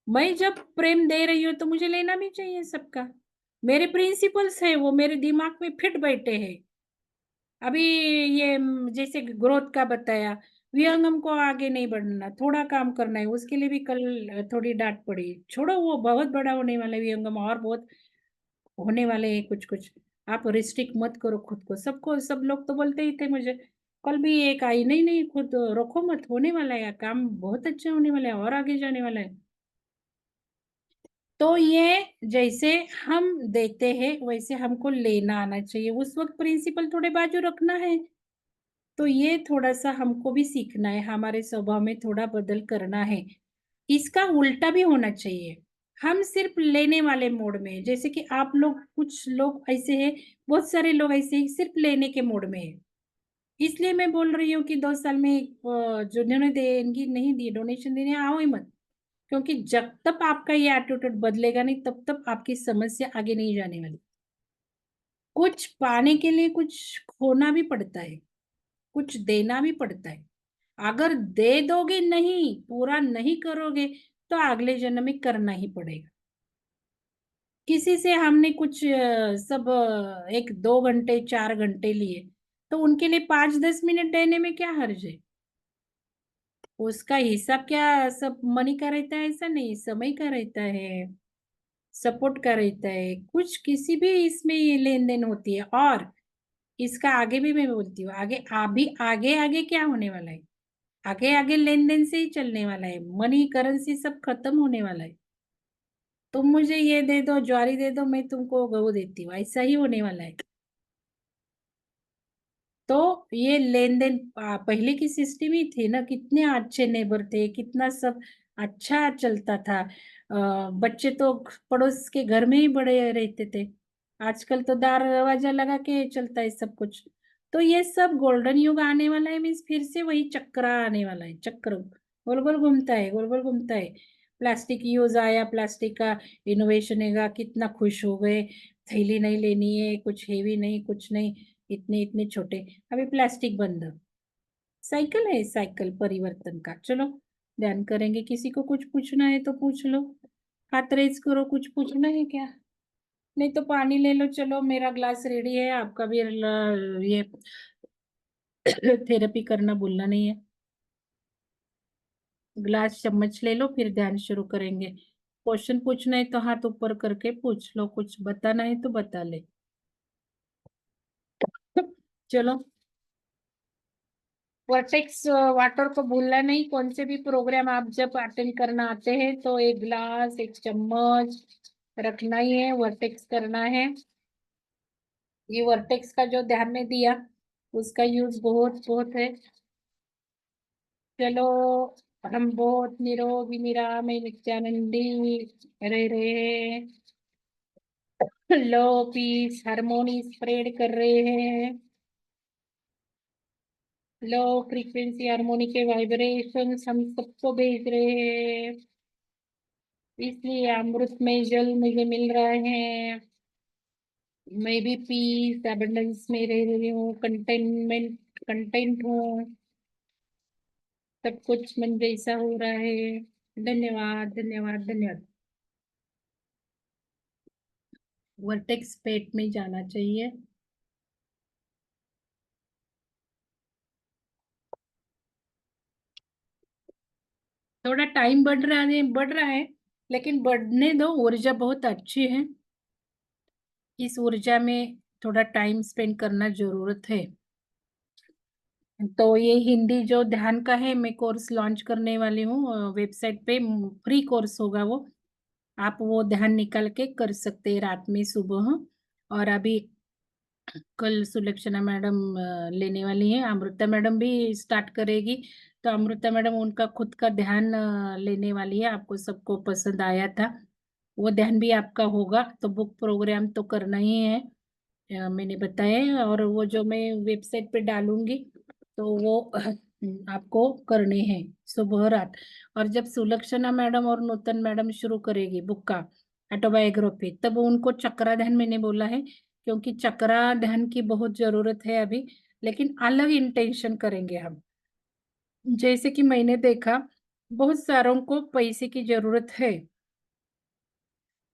मैं जब प्रेम दे रही हूँ तो मुझे लेना भी चाहिए सबका। मेरे प्रिंसिपल्स है वो मेरे दिमाग में फिट बैठे हैं। अभी ये जैसे ग्रोथ का बताया, विहंगम को आगे नहीं बढ़ना, थोड़ा काम करना है, उसके लिए भी कल थोड़ी डांट पड़ी। छोड़ो, वो बहुत बड़ा होने वाला है विहंगम, और बहुत होने वाले हैं कुछ कुछ। आप रिस्ट्रिक्ट मत करो खुद को, सबको, सब लोग तो बोलते ही थे मुझे। कल भी एक आई, नहीं नहीं खुद रोको मत, होने वाला है काम, बहुत अच्छा होने वाला है और आगे जाने वाला है। तो ये जैसे हम देते हैं वैसे हमको लेना आना चाहिए, उस वक्त प्रिंसिपल थोड़े बाजू रखना है। तो ये थोड़ा-सा हमको भी सीखना है, हमारे स्वभाव में थोड़ा बदल करना है। इसका उल्टा भी होना चाहिए। हम सिर्फ़ लेने वाले मोड में, जैसे कि आप लोग, कुछ लोग ऐसे हैं, बहुत सारे लोग ऐसे ही सिर्फ़ लेने के मोड में हैं। इसलिए मैं बोल रही हूँ कि 2 साल में जिन्होंने देंगी नहीं दी, डोनेशन देने आओ ही मत। क्योंकि जब तक आपका ये एटीट्यूड बदलेगा नहीं, तब तक आपकी समस्या आगे नहीं जाने वाली। कुछ पाने के लिए कुछ खोना भी पड़ता है, कुछ देना भी पड़ता है। अगर दे दोगे नहीं, पूरा नहीं करोगे, तो अगले जन्म में करना ही पड़ेगा। किसी से हमने कुछ 1 2 घंटे 4 घंटे लिए, तो उनके लिए 5-10 मिनट देने में क्या हर्ज है? उसका हिसाब क्या सब मनी का रहता है ऐसा नहीं, समय का रहता है, सपोर्ट का रहता है, कुछ किसी भी इसमें ये लेन-देन होती है। और इसका आगे भी मैं बोलती हूँ, आगे अभी आगे-आगे क्या होने वाला है? आगे-आगे लेन-देन से ही चलने वाला है, मनी, करेंसी सब खत्म होने वाला है। तुम मुझे ये दे दो, ज्वारी दे दो, मैं तुमको गेहूँ देती हूँ, ऐसा ही होने वाला है। तो ये लेन-देन पहले की सिस्टम ही थी ना, कितने अच्छे नेबर थे, कितना सब अच्छा चलता था। बच्चे तो पड़ोस के घर में ही बड़े रहते थे। आजकल तो दरवाज़ा लगा के चलता है सब कुछ। तो ये सब गोल्डन युग आने वाला है, मीन्स फिर से वही चक्र आने वाला है, चक्र गोल-गोल घूमता है, गोल-गोल घूमता है। प्लास्टिक यूज़ आया, प्लास्टिक का इनोवेशन हैगा, कितना खुश हो गए, थैली नहीं लेनी है, कुछ हेवी नहीं, कुछ नहीं, इतने-इतने छोटे, अभी प्लास्टिक बंद। साइकिल है, साइकिल परिवर्तन का। चलो, ध्यान करेंगे, किसी को कुछ पूछना है तो पूछ लो। हाथ रेज़ करो, कुछ पूछना है क्या? नहीं तो पानी ले लो, चलो मेरा ग्लास रेडी है, आपका भी ये थेरेपी करना भूलना नहीं है। ग्लास चम्मच ले लो, फिर ध्यान शुरू करेंगे। क्वेश्चन पूछना है तो हाथ ऊपर करके पूछ लो, कुछ बताना है तो बता ले। चलो, वर्टेक्स वाटर को भूलना नहीं, कौन से भी प्रोग्राम आप जब अटेंड करना आते हैं तो एक ग्लास, एक चम्मच रखना ही है, वर्टेक्स करना है। ये वर्टेक्स का जो ध्यान में दिया, उसका यूज बहुत बहुत है। चलो, हम बहुत निरोगी निरामय नित्यानंदी रह रहे हैं, लो पीस हारमोनी स्प्रेड कर रहे हैं, लो फ्रीक्वेंसी हारमोनी के वाइब्रेशंस हम सबको भेज रहे हैं। इसलिए अमृत में जल मुझे मिल रहा है। मैं भी पीस एबंडेंस में रह रही हूँ, कंटेनमेंट, कंटेंट हूँ, सब कुछ मन जैसा हो रहा है। धन्यवाद, धन्यवाद, धन्यवाद। वर्टेक्स पेट में जाना चाहिए। थोड़ा टाइम बढ़ रहा है, लेकिन बढ़ने दो, ऊर्जा बहुत अच्छी है। इस ऊर्जा में थोड़ा टाइम स्पेंड करना जरूरत है। तो ये हिंदी जो ध्यान का है, मैं कोर्स लॉन्च करने वाली हूँ वेबसाइट पे, फ्री कोर्स होगा वो। आप वो ध्यान निकाल के कर सकते हैं रात में, सुबह। और अभी कल सुलक्षणा मैडम लेने वाली हैं, अमृता मैडम भी स्टार्ट करेगी। तो अमृता मैडम उनका खुद का ध्यान लेने वाली है, आपको सबको पसंद आया था। वो ध्यान भी आपका होगा, तो बुक प्रोग्राम तो करना ही है। मैंने बताया, और वो जो मैं वेबसाइट पे डालूंगी तो वो आपको करने हैं सुबह रात। और जब सुलक्षणा मैडम और नूतन मैडम शुरू करेगी बुक का ऑटोबायोग्राफी, तब उनको चक्रा ध्यान मैंने बोला है, क्योंकि चक्रा ध्यान की बहुत जरूरत है अभी, लेकिन अलग इंटेंशन करेंगे हम। जैसे कि मैंने देखा बहुत सारों को पैसे की जरूरत है,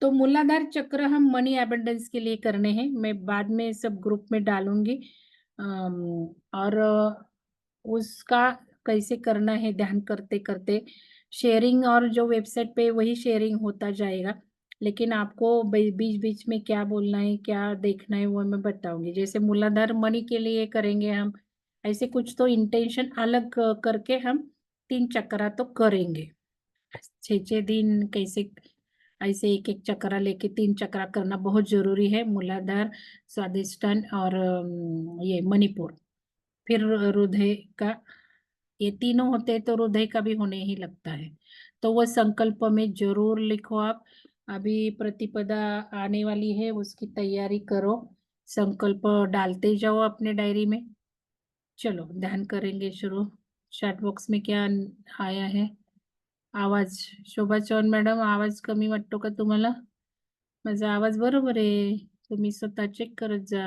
तो मूलाधार चक्र हम मनी एबंडेंस के लिए करने हैं। मैं बाद में सब ग्रुप में डालूंगी। और उसका कैसे करना है ध्यान करते करते शेयरिंग, और जो वेबसाइट पे वही शेयरिंग होता जाएगा, लेकिन आपको बीच बीच में क्या बोलना है क्या देखना है वो मैं बताऊंगी। जैसे मूलाधार मनी के लिए करेंगे हम, ऐसे कुछ तो इंटेंशन अलग करके हम 3 चक्रा तो करेंगे। 6 6 दिन कैसे, ऐसे एक एक चक्रा लेके 3 चक्रा करना बहुत जरूरी है। मूलाधार, स्वादिष्टान और ये मणिपुर, फिर हृदय का। ये तीनों होते हैं तो हृदय का भी होने ही लगता है। तो वह संकल्प में जरूर लिखो आप। अभी प्रतिपदा आने वाली है, उसकी तैयारी करो, संकल्प डालते जाओ अपने डायरी में। चलो ध्यान करेंगे शुरू। चैट बॉक्स में क्या आया है? आवाज, शोभा चव्हाण मॅडम, आवाज कमी वाटतो का तुम्हाला? माझा आवाज बरोबर आहे, तुम्ही स्वतः चेक करत जा.